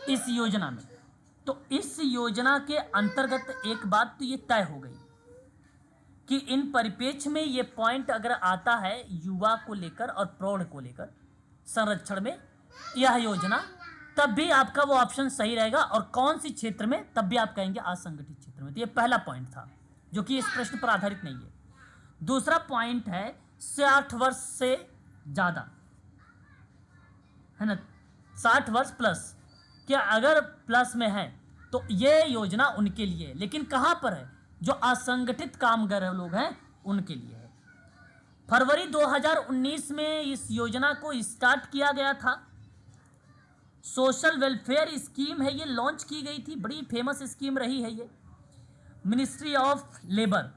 इस योजना में, तो इस योजना के अंतर्गत एक बात तो ये तय हो गई कि इन परिप्रेक्ष्य में ये पॉइंट अगर आता है युवा को लेकर और प्रौढ़ को लेकर संरक्षण में यह योजना, तब भी आपका वो ऑप्शन सही रहेगा। और कौन सी क्षेत्र में, तब भी आप कहेंगे असंगठित क्षेत्र में। तो ये पहला पॉइंट था जो कि इस प्रश्न पर आधारित नहीं है। दूसरा पॉइंट है 60 वर्ष से ज़्यादा, है ना, 60 वर्ष प्लस, क्या अगर प्लस में है तो ये योजना उनके लिए है, लेकिन कहाँ पर है, जो असंगठित कामगार लोग हैं उनके लिए है। फरवरी 2019 में इस योजना को स्टार्ट किया गया था। सोशल वेलफेयर स्कीम है, ये लॉन्च की गई थी, बड़ी फेमस स्कीम रही है ये। मिनिस्ट्री ऑफ लेबर,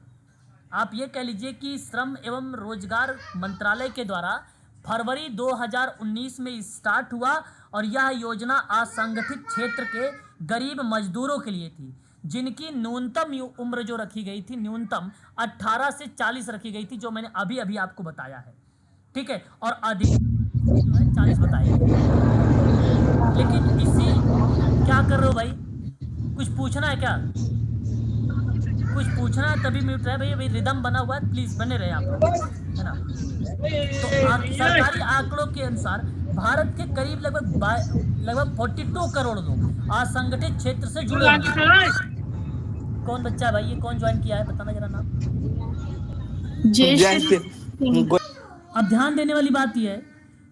आप ये कह लीजिए कि श्रम एवं रोजगार मंत्रालय के द्वारा फरवरी 2019 में स्टार्ट हुआ, और यह योजना असंगठित क्षेत्र के गरीब मजदूरों के लिए थी, जिनकी न्यूनतम उम्र जो रखी गई थी, न्यूनतम 18 से 40 रखी गई थी, जो मैंने अभी अभी आपको बताया है। ठीक है, और अधिक जो है 40 बताया। लेकिन इसी, क्या कर रहे हो भाई, कुछ पूछना है क्या? कुछ पूछना है तभी म्यूट रहे भाई, अभी रिदम बना हुआ है, प्लीज बने रहे आप लोग, है ना। तो सरकारी आंकड़ों के अनुसार भारत के करीब लगभग 42 करोड़ लोग असंगठित क्षेत्र से जुड़े हैं। कौन बच्चा है भाई, ये कौन ज्वाइन किया है, बताना जरा नाम। अब ध्यान देने वाली बात यह है,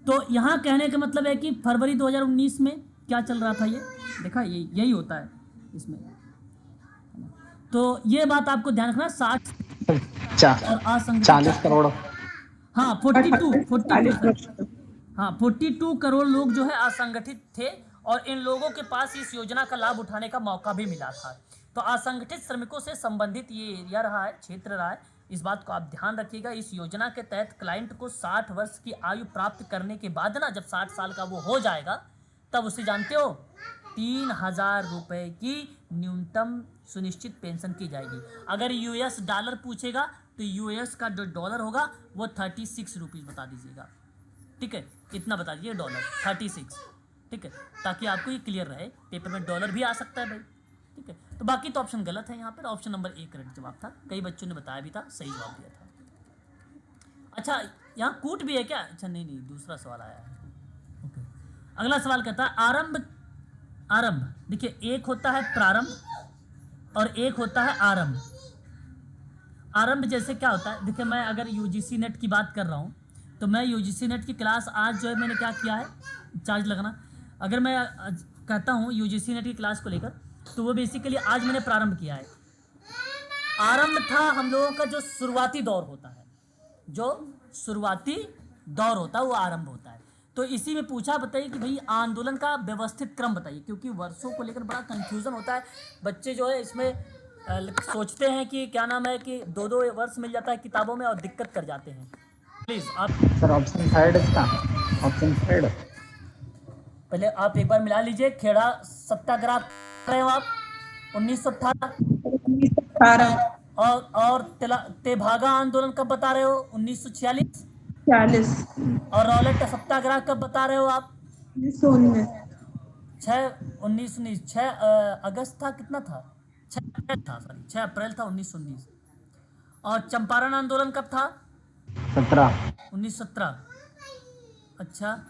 तो यहाँ कहने का मतलब है कि फरवरी 2019 में क्या चल रहा था, ये देखा, यही होता है इसमें। तो ये बात आपको ध्यान रखना, 60 और असंगठित 40 करोड़, हाँ 42 हाँ 42 करोड़ लोग जो है असंगठित थे, और इन लोगों के पास इस योजना का लाभ उठाने का मौका भी मिला था। तो असंगठित श्रमिकों से संबंधित ये एरिया रहा है, क्षेत्र रहा है, इस बात को आप ध्यान रखिएगा। इस योजना के तहत क्लाइंट को 60 वर्ष की आयु प्राप्त करने के बाद ना, जब 60 साल का वो हो जाएगा, तब उसे जानते हो 3000 रुपये की न्यूनतम सुनिश्चित पेंशन की जाएगी। अगर यूएस डॉलर पूछेगा तो यूएस का जो डॉलर होगा वो 36 रुपीज़ बता दीजिएगा। ठीक है, इतना बता दीजिए डॉलर 36। ठीक है, ताकि आपको ये क्लियर रहे, पेपर में डॉलर भी आ सकता है भाई। ठीक है, तो बाकी तो ऑप्शन गलत है, यहाँ पर ऑप्शन नंबर ए करेक्ट जवाब था। कई बच्चों ने बताया भी था, सही जवाब दिया था। अच्छा, यहाँ कूट भी है क्या? अच्छा नहीं, दूसरा सवाल आया है। ओके, अगला सवाल कहता है आरंभ। देखिए, एक होता है प्रारंभ और एक होता है आरंभ। आरंभ जैसे क्या होता है, देखिए मैं अगर यूजीसी नेट की बात कर रहा हूँ, तो मैं यूजीसी नेट की क्लास आज जो है मैंने क्या किया है, चार्ज लगना, अगर मैं कहता हूँ यूजीसी नेट की क्लास को लेकर, तो वो बेसिकली आज मैंने प्रारंभ किया है। आरंभ था हम लोगों का जो शुरुआती दौर होता है, जो शुरुआती दौर होता है वो आरंभ होता है। तो इसी में पूछा, बताइए कि भाई आंदोलन का व्यवस्थित क्रम बताइए, क्योंकि वर्षों को लेकर बड़ा कंफ्यूजन होता है। बच्चे जो है इसमें सोचते हैं कि क्या नाम है कि 2-2 वर्ष मिल जाता है किताबों में और दिक्कत कर जाते हैं। प्लीज़ आप सर ऑप्शन थर्ड इसका, ऑप्शन थर्ड। पहले आप एक बार मिला लीजिए। खेड़ा सत्याग्रह कर रहे हो आप 1918, 1918, और तेभागा आंदोलन कब बता रहे हो 1946, 40, और रॉलेट सत्याग्रह कब बता रहे हो आप 1919, 6 अगस्त था, कितना था, 6 अप्रैल था, सॉरी 6 अप्रैल था 1919। और चंपारण आंदोलन कब था 1917। अच्छा,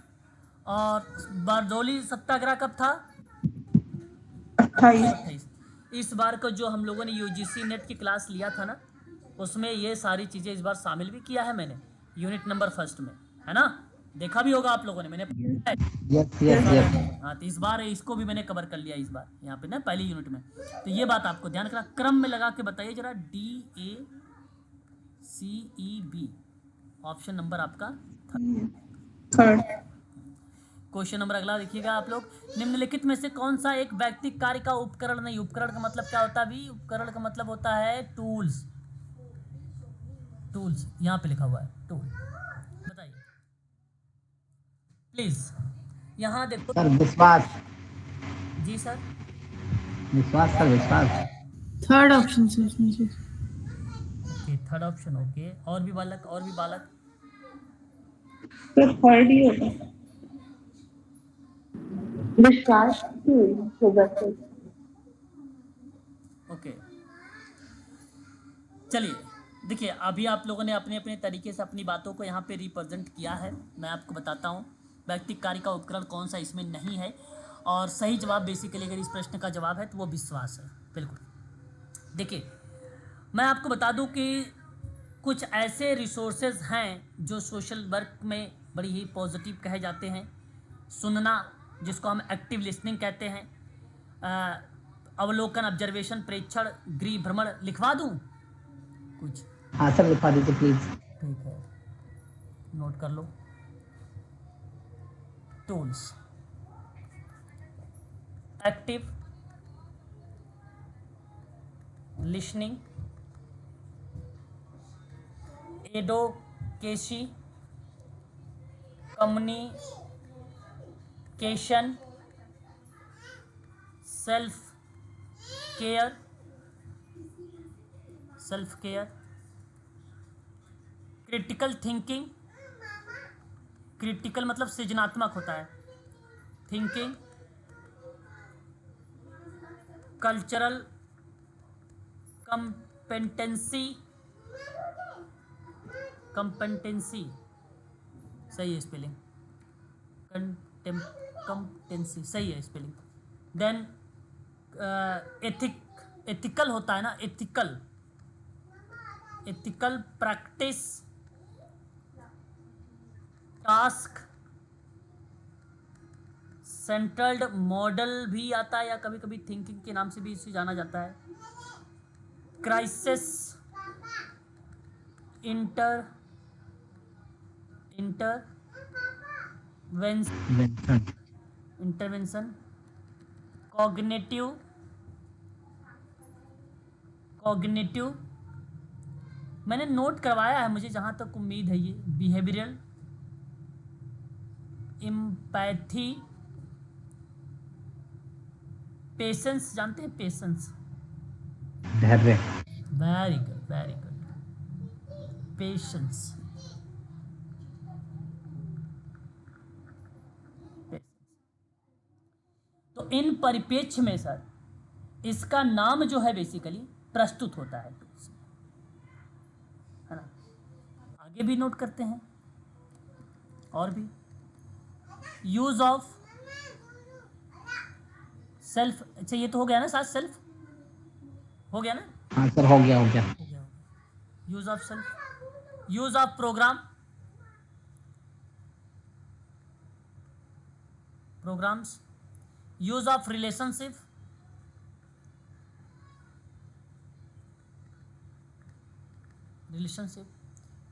और बारडोली सत्याग्रह कब था 28, 28। इस बार को जो हम लोगों ने यूजीसी नेट की क्लास लिया था ना, उसमें ये सारी चीज़ें इस बार शामिल भी किया है मैंने, यूनिट नंबर फर्स्ट में, है ना, देखा भी होगा आप लोगों ने, मैंने यस यस यस। हाँ, तो इस बार इसको भी मैंने कवर कर लिया इस बार यहाँ पे ना पहली यूनिट में। तो ये बात आपको ध्यान रखना, क्रम में लगा के बताइए जरा, DACEB ऑप्शन नंबर आपका थर्ड, क्वेश्चन नंबर अगला देखिएगा आप लोग। निम्नलिखित में से कौन सा एक व्यक्तिक कार्य का उपकरण नहीं, उपकरण का मतलब क्या होता है भी, उपकरण का मतलब होता है टूल्स, टूल्स यहाँ पे लिखा हुआ है टूल, बताइए प्लीज। यहाँ देखो सर विश्वास, जी सर, विश्वास सर विश्वास। थर्ड ऑप्शन से उसमें से ओके थर्ड ऑप्शन, ओके। और भी बालक, और भी बालक, तो थर्ड ही होगा। विश्वास होगा सर। ओके चलिए देखिए, अभी आप लोगों ने अपने अपने तरीके से अपनी बातों को यहाँ पे रिप्रेजेंट किया है। मैं आपको बताता हूँ व्यक्तिक कार्य का उपकरण कौन सा इसमें नहीं है, और सही जवाब बेसिकली अगर इस प्रश्न का जवाब है तो वो विश्वास है, बिल्कुल। देखिए मैं आपको बता दूं कि कुछ ऐसे रिसोर्सेज हैं जो सोशल वर्क में बड़ी ही पॉजिटिव कहे जाते हैं। सुनना, जिसको हम एक्टिव लिसनिंग कहते हैं, अवलोकन, ऑब्जर्वेशन, प्रेक्षण, गृह भ्रमण, लिखवा दूं कुछ? हाँ सर लिखवा दीजिए प्लीज। ठीक है, नोट कर लो। Tools, active listening, advocacy, communication, self care, critical thinking, critical मतलब सृजनात्मक होता है, थिंकिंग, कल्चरल कंपेटेंसी, सही है स्पेलिंग, कंपेटेंसी सही है स्पेलिंग। देन एथिकल होता है ना, एथिकल प्रैक्टिस, टास्क, सेंट्रल्ड मॉडल भी आता है, या कभी कभी थिंकिंग के नाम से भी इसे जाना जाता है, क्राइसिस, इंटरवेंशन, कॉग्निटिव, मैंने नोट करवाया है, मुझे जहाँ तक उम्मीद है, ये बिहेवियरल, एम्पैथी, पेशेंस, जानते हैं पेशेंस, धैर्य। Very good, very good, patience, तो इन परिप्रेक्ष्य में सर इसका नाम जो है बेसिकली प्रस्तुत होता है ना। आगे भी नोट करते हैं, और भी यूज ऑफ सेल्फ, अच्छा ये तो हो गया ना साथ, सेल्फ हो गया ना, हाँ सर हो गया। Use of self, use of programme, programmes, use of relationship,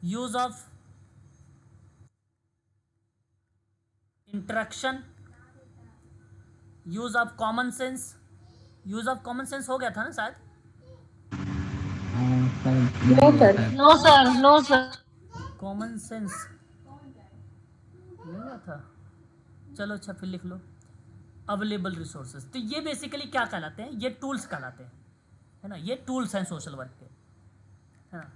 use of interaction, use of common sense. Use of common sense हो गया था ना शायद? No sir. No sir, no sir. Common sense नहीं हुआ था। चलो अच्छा फिर लिख लो। अवेलेबल रिसोर्सेज, तो ये बेसिकली क्या कहलाते हैं? ये टूल्स कहलाते हैं, है ना। ये टूल्स हैं सोशल वर्क के, है ना।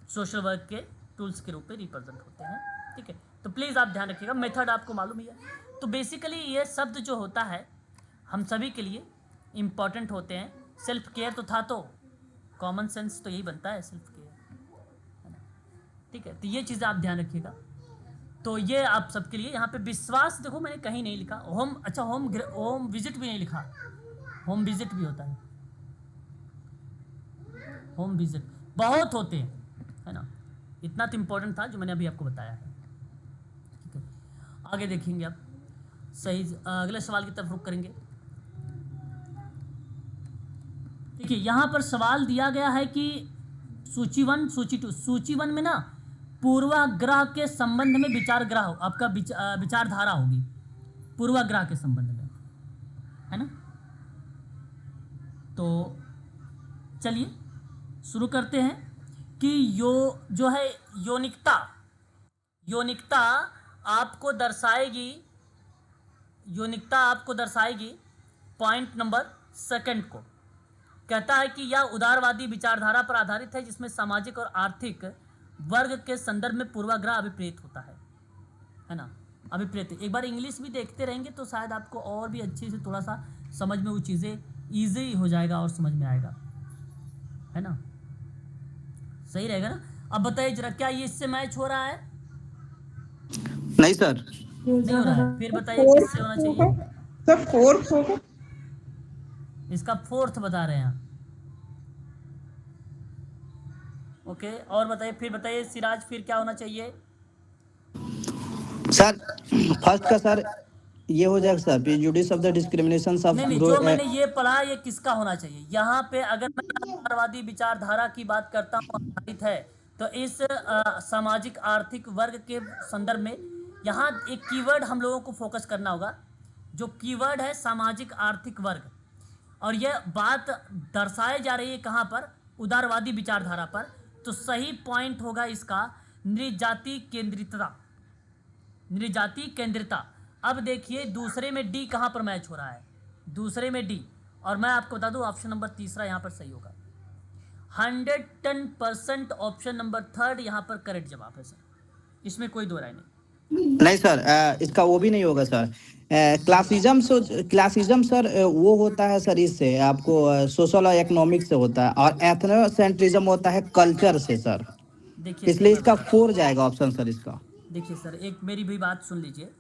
सोशल वर्क के टूल्स के रूप में रिप्रेजेंट होते हैं, ठीक है। तो प्लीज़ आप ध्यान रखिएगा, मेथड आपको मालूम ही है। तो बेसिकली ये शब्द जो होता है हम सभी के लिए इम्पॉर्टेंट होते हैं। सेल्फ केयर तो था, तो कॉमन सेंस तो यही बनता है, सेल्फ केयर, है ना, ठीक है। तो ये चीज़ें आप ध्यान रखिएगा। तो ये आप सबके लिए यहाँ पे विश्वास, देखो मैंने कहीं नहीं लिखा होम, अच्छा होम विजिट भी नहीं लिखा। होम विजिट भी होता है, होम विजिट बहुत होते हैं, है ना। इतना तो इम्पोर्टेंट था जो मैंने अभी आपको बताया है, ठीक है। आगे देखेंगे आप, सही अगले सवाल की तरफ रुख करेंगे। देखिए यहाँ पर सवाल दिया गया है कि सूची 1 सूची 2, सूची 1 में ना पूर्वाग्रह के संबंध में विचारग्रह आपका विचारधारा होगी, पूर्वाग्रह के संबंध में, है ना। तो चलिए शुरू करते हैं कि जो है योनिकता आपको दर्शाएगी पॉइंट नंबर 2 को। कहता है कि यह उदारवादी विचारधारा पर आधारित है जिसमें सामाजिक और आर्थिक वर्ग के संदर्भ में पूर्वाग्रह अभिप्रेत होता है ना। अभिप्रेत, एक बार इंग्लिश भी देखते रहेंगे तो शायद आपको और भी अच्छे से थोड़ा सा समझ में वो चीज़ें ईजी हो जाएगा और समझ में आएगा, है ना। सही रहेगा ना। अब बताइए जरा, क्या ये इससे मैच हो रहा है? नहीं सर। नहीं हो रहा है, फिर बताइए किससे होना चाहिए? सर फोर्थ होगा। इसका 4th बता रहे हैं। ओके, और बताइए, फिर बताइए सिराज, फिर क्या होना चाहिए? सर फर्स्ट का सर ये हो जाएगा sir, prejudice of the discrimination of नहीं, जो मैंने ये पढ़ा ये किसका होना चाहिए? यहाँ पे अगर मैं उदारवादी विचारधारा की बात करता हूँ आधारित है, तो इस सामाजिक आर्थिक वर्ग के संदर्भ में यहाँ एक कीवर्ड हम लोगों को फोकस करना होगा। जो कीवर्ड है सामाजिक आर्थिक वर्ग, और यह बात दर्शाई जा रही है कहाँ पर? उदारवादी विचारधारा पर। तो सही पॉइंट होगा इसका नृजाति केंद्रिता। अब देखिए दूसरे में डी कहाँ पर मैच हो रहा है? दूसरे में डी, और मैं आपको बता दूं ऑप्शन नंबर 3 यहाँ पर सही होगा। 110% ऑप्शन नंबर 3 यहाँ पर करेक्ट जवाब है सर, इसमें कोई दो राय नहीं सर, इसका वो भी नहीं होगा सर। क्लासिज्म सर वो होता है सर, इससे आपको सोशल और इकोनॉमिक से होता है, और एथनोसेंट्रिज्म होता है कल्चर से सर। देखिए इसलिए इसका 4 जाएगा ऑप्शन सर इसका। देखिए सर, एक मेरी भी बात सुन लीजिए।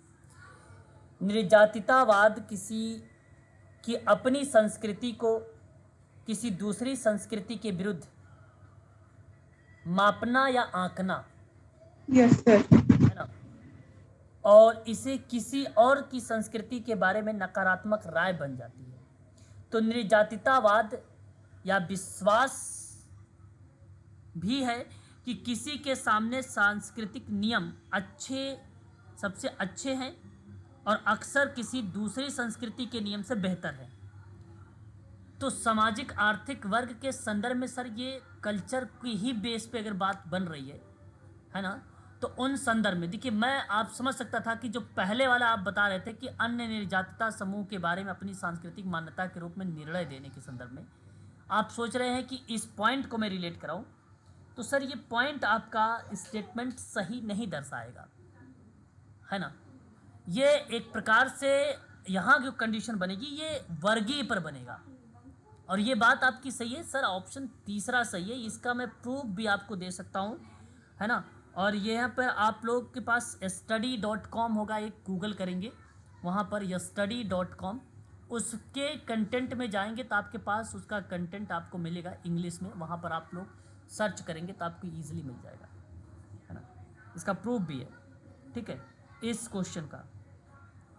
नृजातितावाद किसी की अपनी संस्कृति को किसी दूसरी संस्कृति के विरुद्ध मापना या आंकना, यस सर। है ना, और इसे किसी और की संस्कृति के बारे में नकारात्मक राय बन जाती है। तो नृजातितावाद या विश्वास भी है कि किसी के सामने सांस्कृतिक नियम सबसे अच्छे हैं और अक्सर किसी दूसरी संस्कृति के नियम से बेहतर है। तो सामाजिक आर्थिक वर्ग के संदर्भ में सर ये कल्चर की ही बेस पे अगर बात बन रही है ना, तो उन संदर्भ में देखिए, मैं आप समझ सकता था कि जो पहले वाला आप बता रहे थे कि अन्य निर्जातिता समूह के बारे में अपनी सांस्कृतिक मान्यता के रूप में निर्णय देने के संदर्भ में आप सोच रहे हैं कि इस पॉइंट को मैं रिलेट कराऊं, तो सर ये पॉइंट आपका स्टेटमेंट सही नहीं दर्शाएगा, है ना। ये एक प्रकार से यहाँ जो कंडीशन बनेगी ये वर्गीय पर बनेगा, और ये बात आपकी सही है सर, ऑप्शन 3 सही है। इसका मैं प्रूफ भी आपको दे सकता हूँ, है ना। और यहाँ पर आप लोग के पास study.com होगा, एक गूगल करेंगे वहाँ पर study.com, उसके कंटेंट में जाएंगे तो आपके पास उसका कंटेंट आपको मिलेगा इंग्लिश में, वहाँ पर आप लोग सर्च करेंगे तो आपको ईजिली मिल जाएगा, है ना। इसका प्रूफ भी है, ठीक है, इस क्वेश्चन का,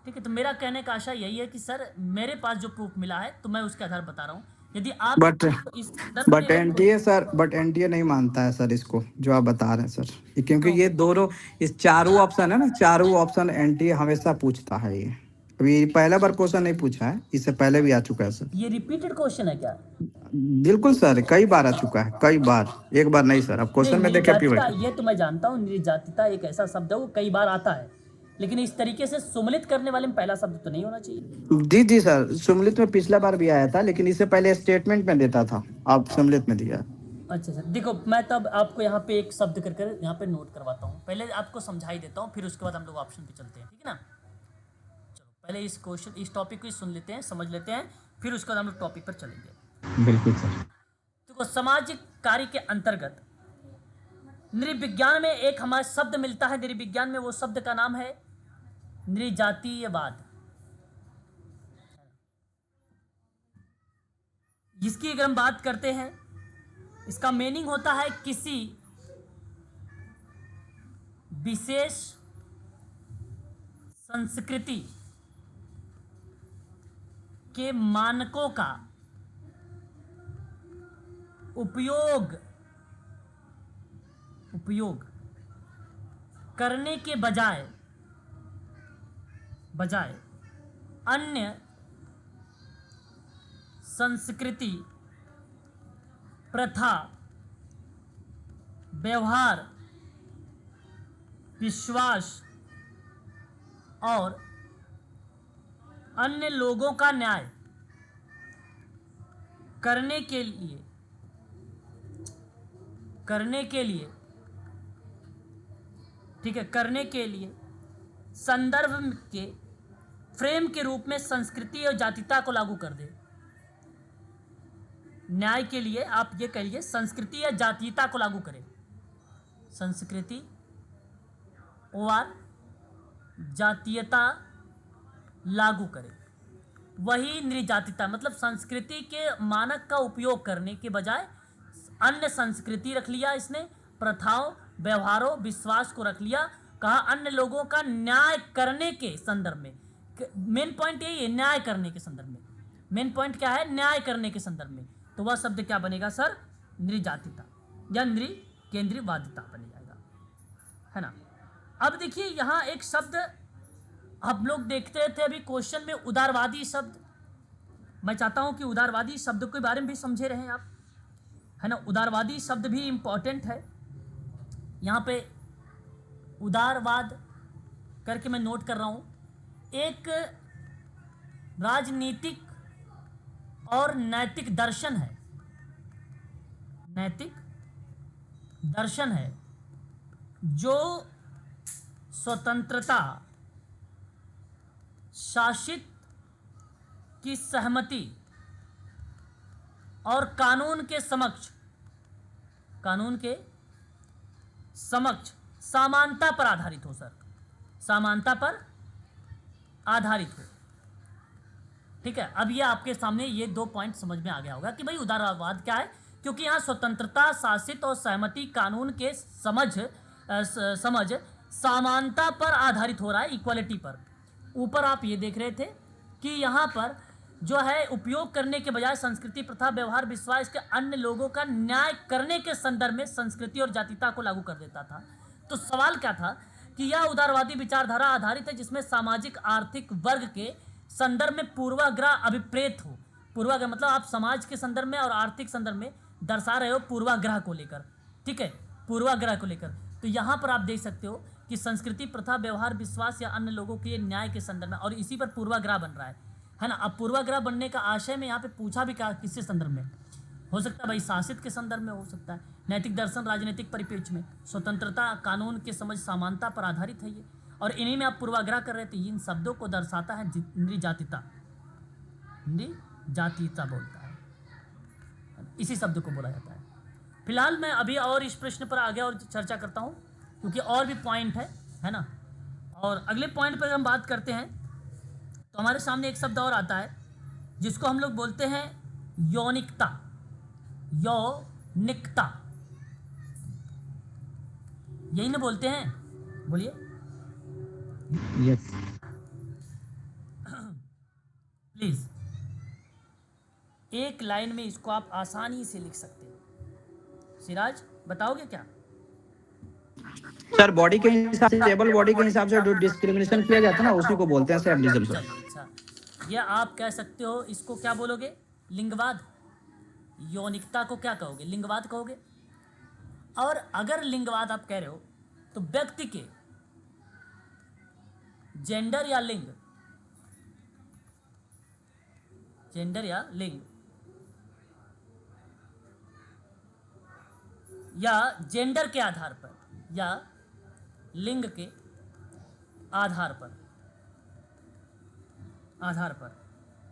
ठीक है। ठीक है, तो मेरा कहने का आशा यही है कि सर मेरे पास जो प्रूफ मिला है तो मैं उसके आधार बता रहा हूँ। यदि आप बट इस संदर्भ में एनटीए सर, बट एनटीए नहीं मानता है सर इसको जो आप बता रहे हैं सर, क्योंकि तो ये दोनों, इस चारों ऑप्शन है ना, चारों ऑप्शन एनटीए हमेशा पूछता है। ये अभी पहला बार क्वेश्चन नहीं पूछा है, इससे पहले भी आ चुका है सर। ये रिपीटेड क्वेश्चन है क्या? बिल्कुल सर, कई बार आ चुका है, कई बार, एक बार नहीं सर। आप क्वेश्चन नहीं, में देखे निर्जातिता पीछे। ये तो मैं जानता हूँ, निर्जातिता एक ऐसा शब्द है वो कई बार आता है, लेकिन इस तरीके से सुमलित करने वाले में पहला शब्द तो नहीं होना चाहिए। जी जी सर, सम्मिलित में पिछला बार भी आया था, लेकिन इससे पहले स्टेटमेंट में देता था, आप सम्मिलित में दिया। अच्छा सर, देखो मैं तब आपको यहाँ पे एक शब्द कर कर यहाँ पे नोट करवाता हूँ, पहले आपको समझाई देता हूँ, फिर उसके बाद हम लोग ऑप्शन पे चलते हैं, ठीक है ना। चलो पहले इस क्वेश्चन, इस टॉपिक को ही सुन लेते हैं, समझ लेते हैं, फिर उसके बाद हम लोग टॉपिक पर चलेंगे। बिल्कुल सर। देखो सामाजिक कार्य के अंतर्गत नृविज्ञान में एक हमारा शब्द मिलता है, नृविज्ञान में वो शब्द का नाम है नृजातीयवाद। जिसकी अगर हम बात करते हैं, इसका मीनिंग होता है किसी विशेष संस्कृति के मानकों का उपयोग करने के बजाय अन्य संस्कृति, प्रथा, व्यवहार, विश्वास और अन्य लोगों का न्याय करने के लिए ठीक है, करने के लिए संदर्भ के फ्रेम के रूप में संस्कृति और जातीयता को लागू कर दे। न्याय के लिए आप ये कहिए संस्कृति या जातीयता को लागू करें, संस्कृति और जातीयता लागू करें। वही नृजातीयता, मतलब संस्कृति के मानक का उपयोग करने के बजाय अन्य संस्कृति रख लिया इसने, प्रथाओं, व्यवहारों, विश्वास को रख लिया, कहा अन्य लोगों का न्याय करने के संदर्भ में। मेन पॉइंट यही है, न्याय करने के संदर्भ में। मेन पॉइंट क्या है? न्याय करने के संदर्भ में। तो वह शब्द क्या बनेगा सर? नृजातीयता या नृ केंद्रीयवादिता बन जाएगा, है ना। अब देखिए यहाँ एक शब्द आप लोग देखते थे अभी क्वेश्चन में, उदारवादी शब्द। मैं चाहता हूं कि उदारवादी शब्द के बारे में भी समझे रहें आप, है ना। उदारवादी शब्द भी इंपॉर्टेंट है। यहाँ पे उदारवाद करके मैं नोट कर रहा हूं, एक राजनीतिक और नैतिक दर्शन है, नैतिक दर्शन है जो स्वतंत्रता, शासित की सहमति और कानून के समक्ष समानता पर आधारित हो सर, समानता पर आधारित हो। ठीक है, अब ये आपके सामने ये दो पॉइंट समझ में आ गया होगा कि भाई उदारवाद क्या है, क्योंकि यहाँ स्वतंत्रता, शासित और सहमति कानून के समझ समानता पर आधारित हो रहा है, इक्वालिटी पर। ऊपर आप ये देख रहे थे कि यहाँ पर जो है उपयोग करने के बजाय संस्कृति, प्रथा, व्यवहार, विश्वास के अन्य लोगों का न्याय करने के संदर्भ में संस्कृति और जातीयता को लागू कर देता था। तो सवाल क्या था कि यह उदारवादी विचारधारा आधारित है जिसमें सामाजिक आर्थिक वर्ग के संदर्भ में पूर्वाग्रह अभिप्रेत हो। पूर्वाग्रह मतलब आप समाज के संदर्भ में और आर्थिक संदर्भ में दर्शा रहे हो पूर्वाग्रह को लेकर, ठीक है, पूर्वाग्रह को लेकर। तो यहाँ पर आप देख सकते हो कि संस्कृति, प्रथा, व्यवहार, विश्वास या अन्य लोगों के न्याय के संदर्भ में, और इसी पर पूर्वाग्रह बन रहा है ना। अब पूर्वाग्रह बनने का आशय में यहाँ पे पूछा भी क्या, किसके संदर्भ में हो सकता है? भाई शासित के संदर्भ में हो सकता है। नैतिक दर्शन राजनीतिक परिप्रेक्ष्य में, स्वतंत्रता, कानून के समझ, समानता पर आधारित है ये, और इन्हीं में आप पूर्वाग्रह कर रहे थे। इन शब्दों को दर्शाता है नृजातीयता, नृजातीयता बोलता है, इसी शब्द को बोला जाता है। फिलहाल मैं अभी और इस प्रश्न पर आगे और चर्चा करता हूँ, क्योंकि और भी पॉइंट है ना। और अगले पॉइंट पर हम बात करते हैं तो हमारे सामने एक शब्द और आता है जिसको हम लोग बोलते हैं यौनिकता। यौनिकता, यही ना बोलते हैं? बोलिए। यस। प्लीज एक लाइन में इसको आप आसानी से लिख सकते हो। सिराज बताओगे क्या? सर बॉडी के हिसाब से, एबल बॉडी के हिसाब से जो डिस्क्रिमिनेशन किया जाता है ना, उसी को बोलते हैं सर एबलिज्म सर। चलिए अच्छा, ये आप कह सकते हो, इसको क्या बोलोगे? लिंगवाद। यौनिकता को क्या कहोगे? लिंगवाद कहोगे। और अगर लिंगवाद आप कह रहे हो तो व्यक्ति के जेंडर या लिंग, जेंडर या लिंग या जेंडर के आधार पर या लिंग के आधार पर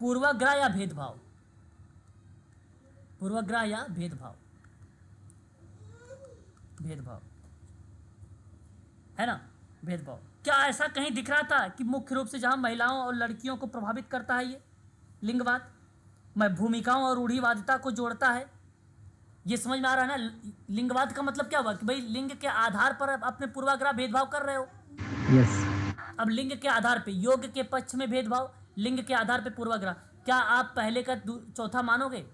पूर्वाग्रह या भेदभाव, पूर्वाग्रह या भेदभाव है ना, भेदभाव। क्या ऐसा कहीं दिख रहा था कि मुख्य रूप से जहां महिलाओं और लड़कियों को प्रभावित करता है ये लिंगवाद, मैं भूमिकाओं और रूढ़िवादिता को जोड़ता है? ये समझ में आ रहा है ना? लिंगवाद का मतलब क्या हुआ कि भाई लिंग के आधार पर अपने पूर्वाग्रह भेदभाव कर रहे हो। यस। अब लिंग के आधार पे योग के पक्ष में भेदभाव, लिंग के आधार पे पूर्वाग्रह, क्या आप पहले का चौथा मानोगे?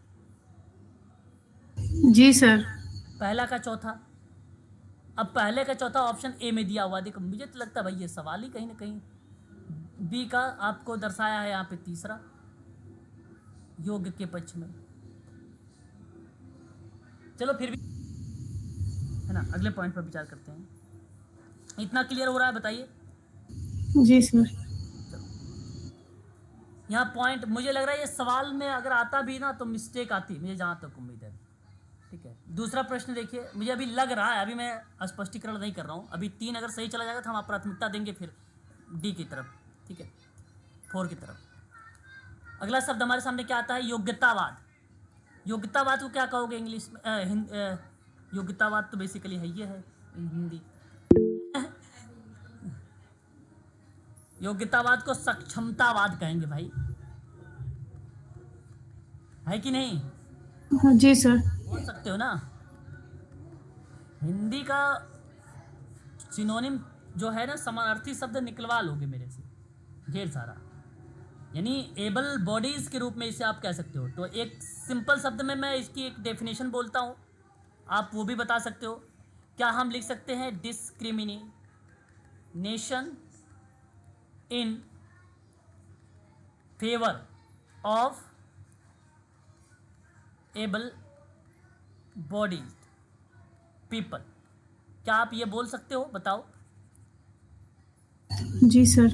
जी सर। पहला का चौथा। अब पहले का चौथा ऑप्शन ए में दिया हुआ, देखो मुझे तो लगता है भाई ये सवाल ही कहीं ना कहीं बी का आपको दर्शाया है यहाँ पे तीसरा, योग के पक्ष में। चलो फिर भी है ना, अगले पॉइंट पर विचार करते हैं। इतना क्लियर हो रहा है? बताइए। जी सर। यहाँ पॉइंट मुझे लग रहा है ये सवाल में अगर आता भी ना तो मिस्टेक आती, मुझे जहाँ तक उम्मीद है। ठीक है, दूसरा प्रश्न देखिए, मुझे अभी लग रहा है, अभी मैं स्पष्टीकरण नहीं कर रहा हूँ, अभी 3 अगर सही चला जाएगा तो हम आप प्राथमिकता देंगे फिर डी की तरफ, ठीक है, 4 की तरफ। अगला शब्द हमारे सामने क्या आता है? योग्यतावाद। योग्यतावाद को क्या कहोगे इंग्लिश में? योग्यतावाद तो बेसिकली है ये है हिंदी। योग्यतावाद को सक्षमतावाद कहेंगे भाई, है कि नहीं? हाँ जी सर। बोल सकते हो ना? हिंदी का सिनोनिम जो है ना, समानार्थी शब्द निकलवा लोगे मेरे से ढेर सारा, यानी एबल बॉडीज के रूप में इसे आप कह सकते हो। तो एक सिंपल शब्द में मैं इसकी एक डेफिनेशन बोलता हूँ, आप वो भी बता सकते हो। क्या हम लिख सकते हैं discrimination in favour of able bodies people? क्या आप ये बोल सकते हो? बताओ। जी सर।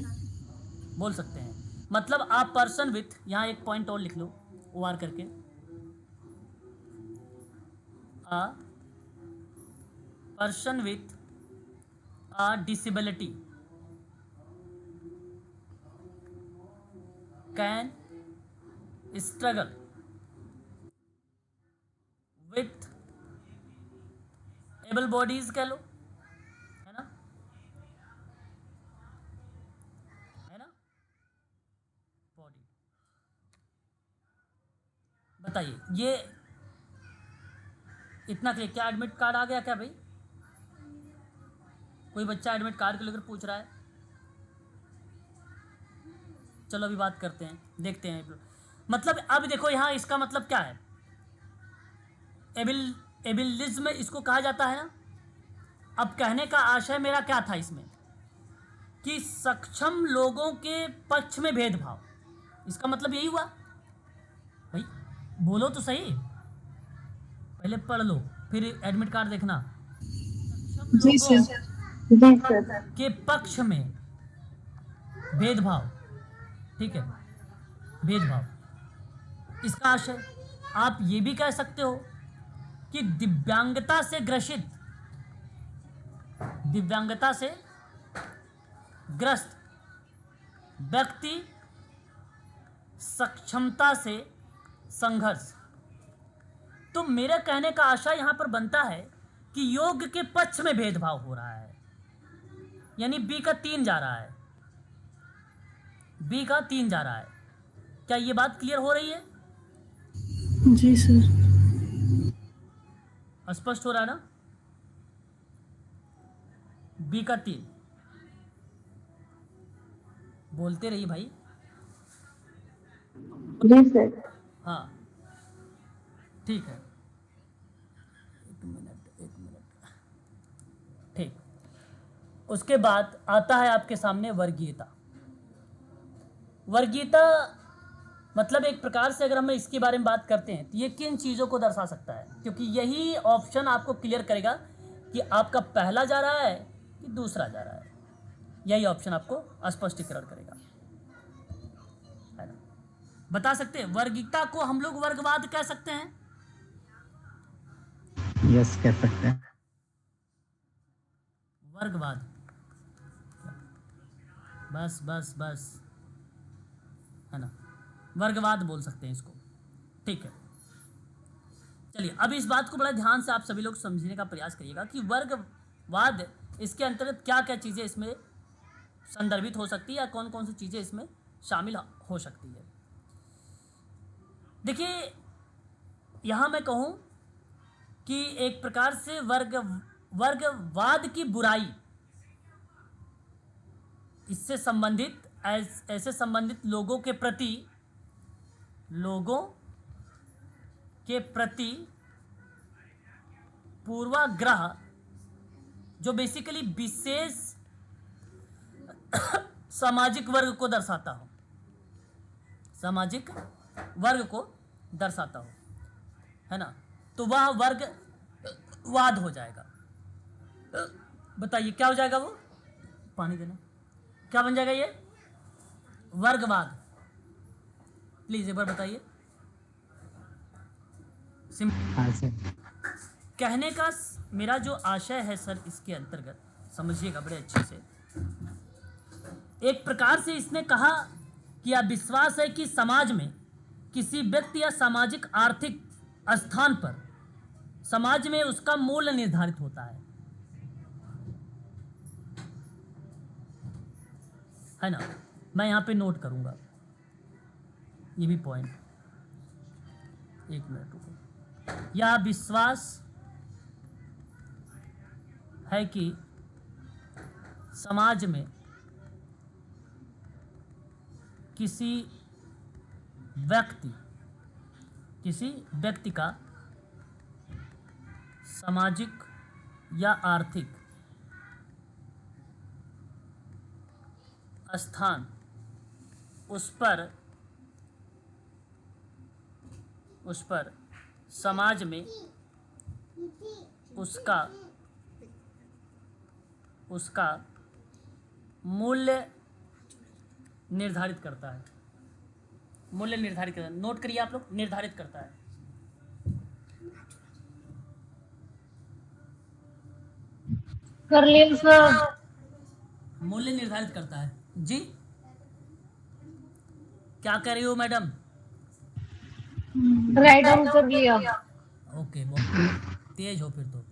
बोल सकते हैं, मतलब आप पर्सन विथ, यहाँ एक पॉइंट और लिख लो ओ आर करके, a person with a disability can struggle with able bodies, कह लो, है ना, है ना, बॉडी। बताइए ये इतना क्लियर? क्या एडमिट कार्ड आ गया क्या भाई? कोई बच्चा एडमिट कार्ड को लेकर पूछ रहा है? चलो अभी बात करते हैं, देखते हैं। मतलब अब देखो यहाँ इसका मतलब क्या है? एबिलिज्म इसको कहा जाता है ना। अब कहने का आशय मेरा क्या था इसमें कि सक्षम लोगों के पक्ष में भेदभाव, इसका मतलब यही हुआ भाई। बोलो तो सही, पहले पढ़ लो फिर एडमिट कार्ड देखना। सक्षम जी लोगों सर। जी सर। के पक्ष में भेदभाव, ठीक है, भेदभाव। इसका आशय आप ये भी कह सकते हो कि दिव्यांगता से ग्रस्त व्यक्ति सक्षमता से संघर्ष। तो मेरे कहने का आशय यहां पर बनता है कि योग के पक्ष में भेदभाव हो रहा है, यानी बी का 3 जा रहा है, बी का 3 जा रहा है। क्या ये बात क्लियर हो रही है? जी सर। स्पष्ट हो रहा है ना? बी का 3 बोलते रहिए भाई। जी सर। हाँ ठीक है, एक मिनट। ठीक, उसके बाद आता है आपके सामने वर्गीयता। वर्गीयता मतलब एक प्रकार से अगर हम इसके बारे में बात करते हैं तो ये किन चीज़ों को दर्शा सकता है, क्योंकि यही ऑप्शन आपको क्लियर करेगा कि आपका पहला जा रहा है कि दूसरा जा रहा है। यही ऑप्शन आपको स्पष्टीकरण करेगा, है ना। बता सकते हैं वर्गीयता को हम लोग वर्गवाद कह सकते हैं। यस कह सकते हैं। वर्गवाद, बस है ना, वर्गवाद बोल सकते हैं इसको। ठीक है, चलिए अब इस बात को बड़ा ध्यान से आप सभी लोग समझने का प्रयास करिएगा कि वर्गवाद इसके अंतर्गत क्या क्या चीज़ें इसमें संदर्भित हो सकती है या कौन कौन सी चीज़ें इसमें शामिल हो सकती है। देखिए यहाँ मैं कहूँ कि एक प्रकार से वर्गवाद की बुराई इससे संबंधित ऐसे संबंधित लोगों के प्रति पूर्वाग्रह जो बेसिकली विशेष सामाजिक वर्ग को दर्शाता हो, है ना, तो वह वर्गवाद हो जाएगा। बताइए क्या हो जाएगा, वो पानी देना, क्या बन जाएगा ये वर्गवाद? प्लीज एक बार बताइए। हाँ सर। कहने का मेरा जो आशय है सर, इसके अंतर्गत समझिएगा बड़े अच्छे से। एक प्रकार से इसने कहा कि यह विश्वास है कि समाज में किसी व्यक्ति या सामाजिक आर्थिक स्थान पर समाज में उसका मूल्य निर्धारित होता है ना। मैं यहाँ पे नोट करूँगा ये भी पॉइंट, एक मिनट रुको। यह विश्वास है कि समाज में किसी व्यक्ति का सामाजिक या आर्थिक स्थान उस पर समाज में उसका मूल्य निर्धारित करता है। नोट करिए आप लोग, निर्धारित करता है। कर लिया सर। मूल्य निर्धारित करता है जी। क्या कर रही हो मैडम? राइट डाउन कर लिया। ओके, बहुत तेज हो फिर तो।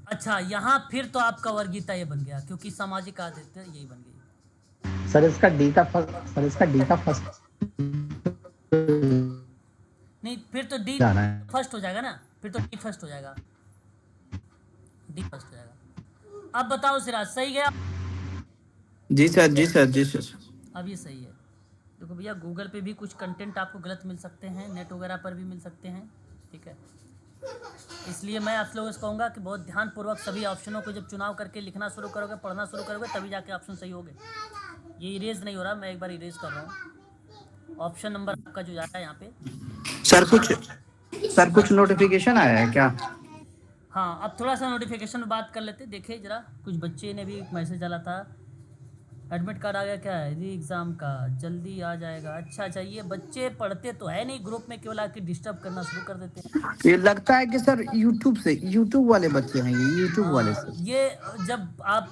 अच्छा, यहाँ फिर तो आपका वर्गीयता ये बन गया, क्योंकि सामाजिक आदत यही बन गई। सर इसका डी का फर्स्ट नहीं, फिर तो डी जाना है। फर्स्ट हो जाएगा ना, फिर तो डी फर्स्ट हो जाएगा, अब बताओ सिराज, सही गया? जी सर, जी सर, जी सर। अब ये सही है। देखो भैया, गूगल पे भी कुछ कंटेंट आपको गलत मिल सकते हैं, नेट वगैरह पर भी मिल सकते हैं, ठीक है। इसलिए मैं आप लोगों से कहूँगा कि बहुत ध्यानपूर्वक सभी ऑप्शनों को जब चुनाव करके लिखना शुरू करोगे, पढ़ना शुरू करोगे, तभी जाके ऑप्शन सही होंगे। ये इरेज नहीं हो रहा, मैं एक बार इरेज कर रहा हूँ। ऑप्शन नंबर आपका जो जाता है यहाँ पे, सर कुछ नोटिफिकेशन आया है क्या? हाँ, अब थोड़ा सा नोटिफिकेशन में बात कर लेते। देखिए जरा, कुछ बच्चे ने भी मैसेज डाला था, एडमिट कार्ड आ गया, क्या है री एग्ज़ाम का, जल्दी आ जाएगा। अच्छा, ये बच्चे पढ़ते तो है नहीं, ग्रुप में केवल आके डिस्टर्ब करना शुरू कर देते हैं। ये लगता है कि सर यूट्यूब वाले बच्चे हैं, ये यूट्यूब वाले सर। ये जब आप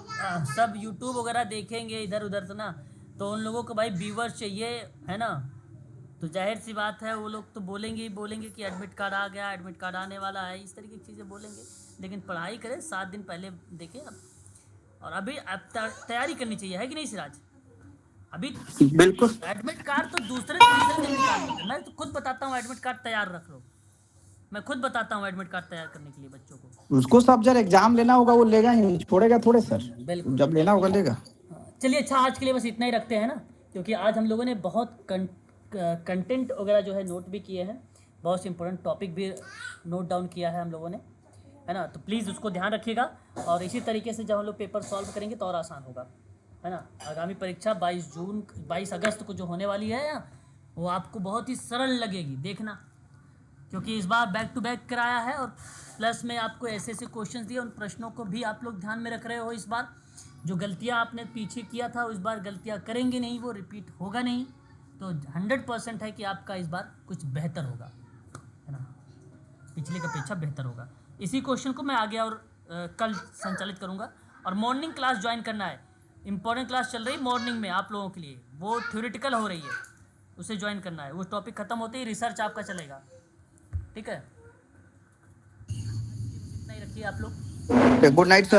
सब यूट्यूब वगैरह देखेंगे इधर उधर से ना, तो उन लोगों को भाई व्यूवर्स चाहिए, है ना। तो जाहिर सी बात है वो लोग तो बोलेंगे कि एडमिट कार्ड आ गया, एडमिट कार्ड आने वाला है, इस तरीके की चीज़ें बोलेंगे। लेकिन पढ़ाई करें, 7 दिन पहले देखें अब, और अभी तैयारी करनी चाहिए, है कि नहीं सिराज? अभी बिल्कुल। एडमिट कार्ड तो दूसरे दिन निकाल, मैं तो खुद बताता हूँ एडमिट कार्ड तैयार रख लो। मैं खुद बताता हूँ एडमिट कार्ड तैयार करने के लिए बच्चों को। उसको सब जब एग्जाम लेना होगा वो लेगा ही, छोड़ेगा थोड़े सर। बिल्कुल, जब लेना होगा लेगा। चलिए अच्छा, आज के लिए बस इतना ही रखते हैं ना, क्योंकि आज हम लोगों ने बहुत कंटेंट वगैरह जो है नोट भी किए हैं, बहुत इंपॉर्टेंट टॉपिक भी नोट डाउन किया है हम लोगों ने, है ना। तो प्लीज़ उसको ध्यान रखिएगा और इसी तरीके से जब हम लोग पेपर सॉल्व करेंगे तो और आसान होगा, है ना। आगामी परीक्षा 22 अगस्त को जो होने वाली है ना, वो आपको बहुत ही सरल लगेगी, देखना, क्योंकि इस बार बैक टू बैक कराया है और प्लस में आपको ऐसे ऐसे क्वेश्चंस दिए, उन प्रश्नों को भी आप लोग ध्यान में रख रहे हो। इस बार जो गलतियां आपने पीछे किया था इस बार गलतियां करेंगे नहीं, वो रिपीट होगा नहीं, तो 100% है कि आपका इस बार कुछ बेहतर होगा, है ना, पिछले की अपेक्षा बेहतर होगा। इसी क्वेश्चन को मैं आगे और कल संचालित करूँगा। और मॉर्निंग क्लास ज्वाइन करना है, इंपॉर्टेंट क्लास चल रही मॉर्निंग में आप लोगों के लिए, वो थ्योरेटिकल हो रही है, उसे ज्वाइन करना है। वो टॉपिक खत्म होते ही रिसर्च आपका चलेगा, ठीक है। इतना ही रखिए आप लोग। Good night sir.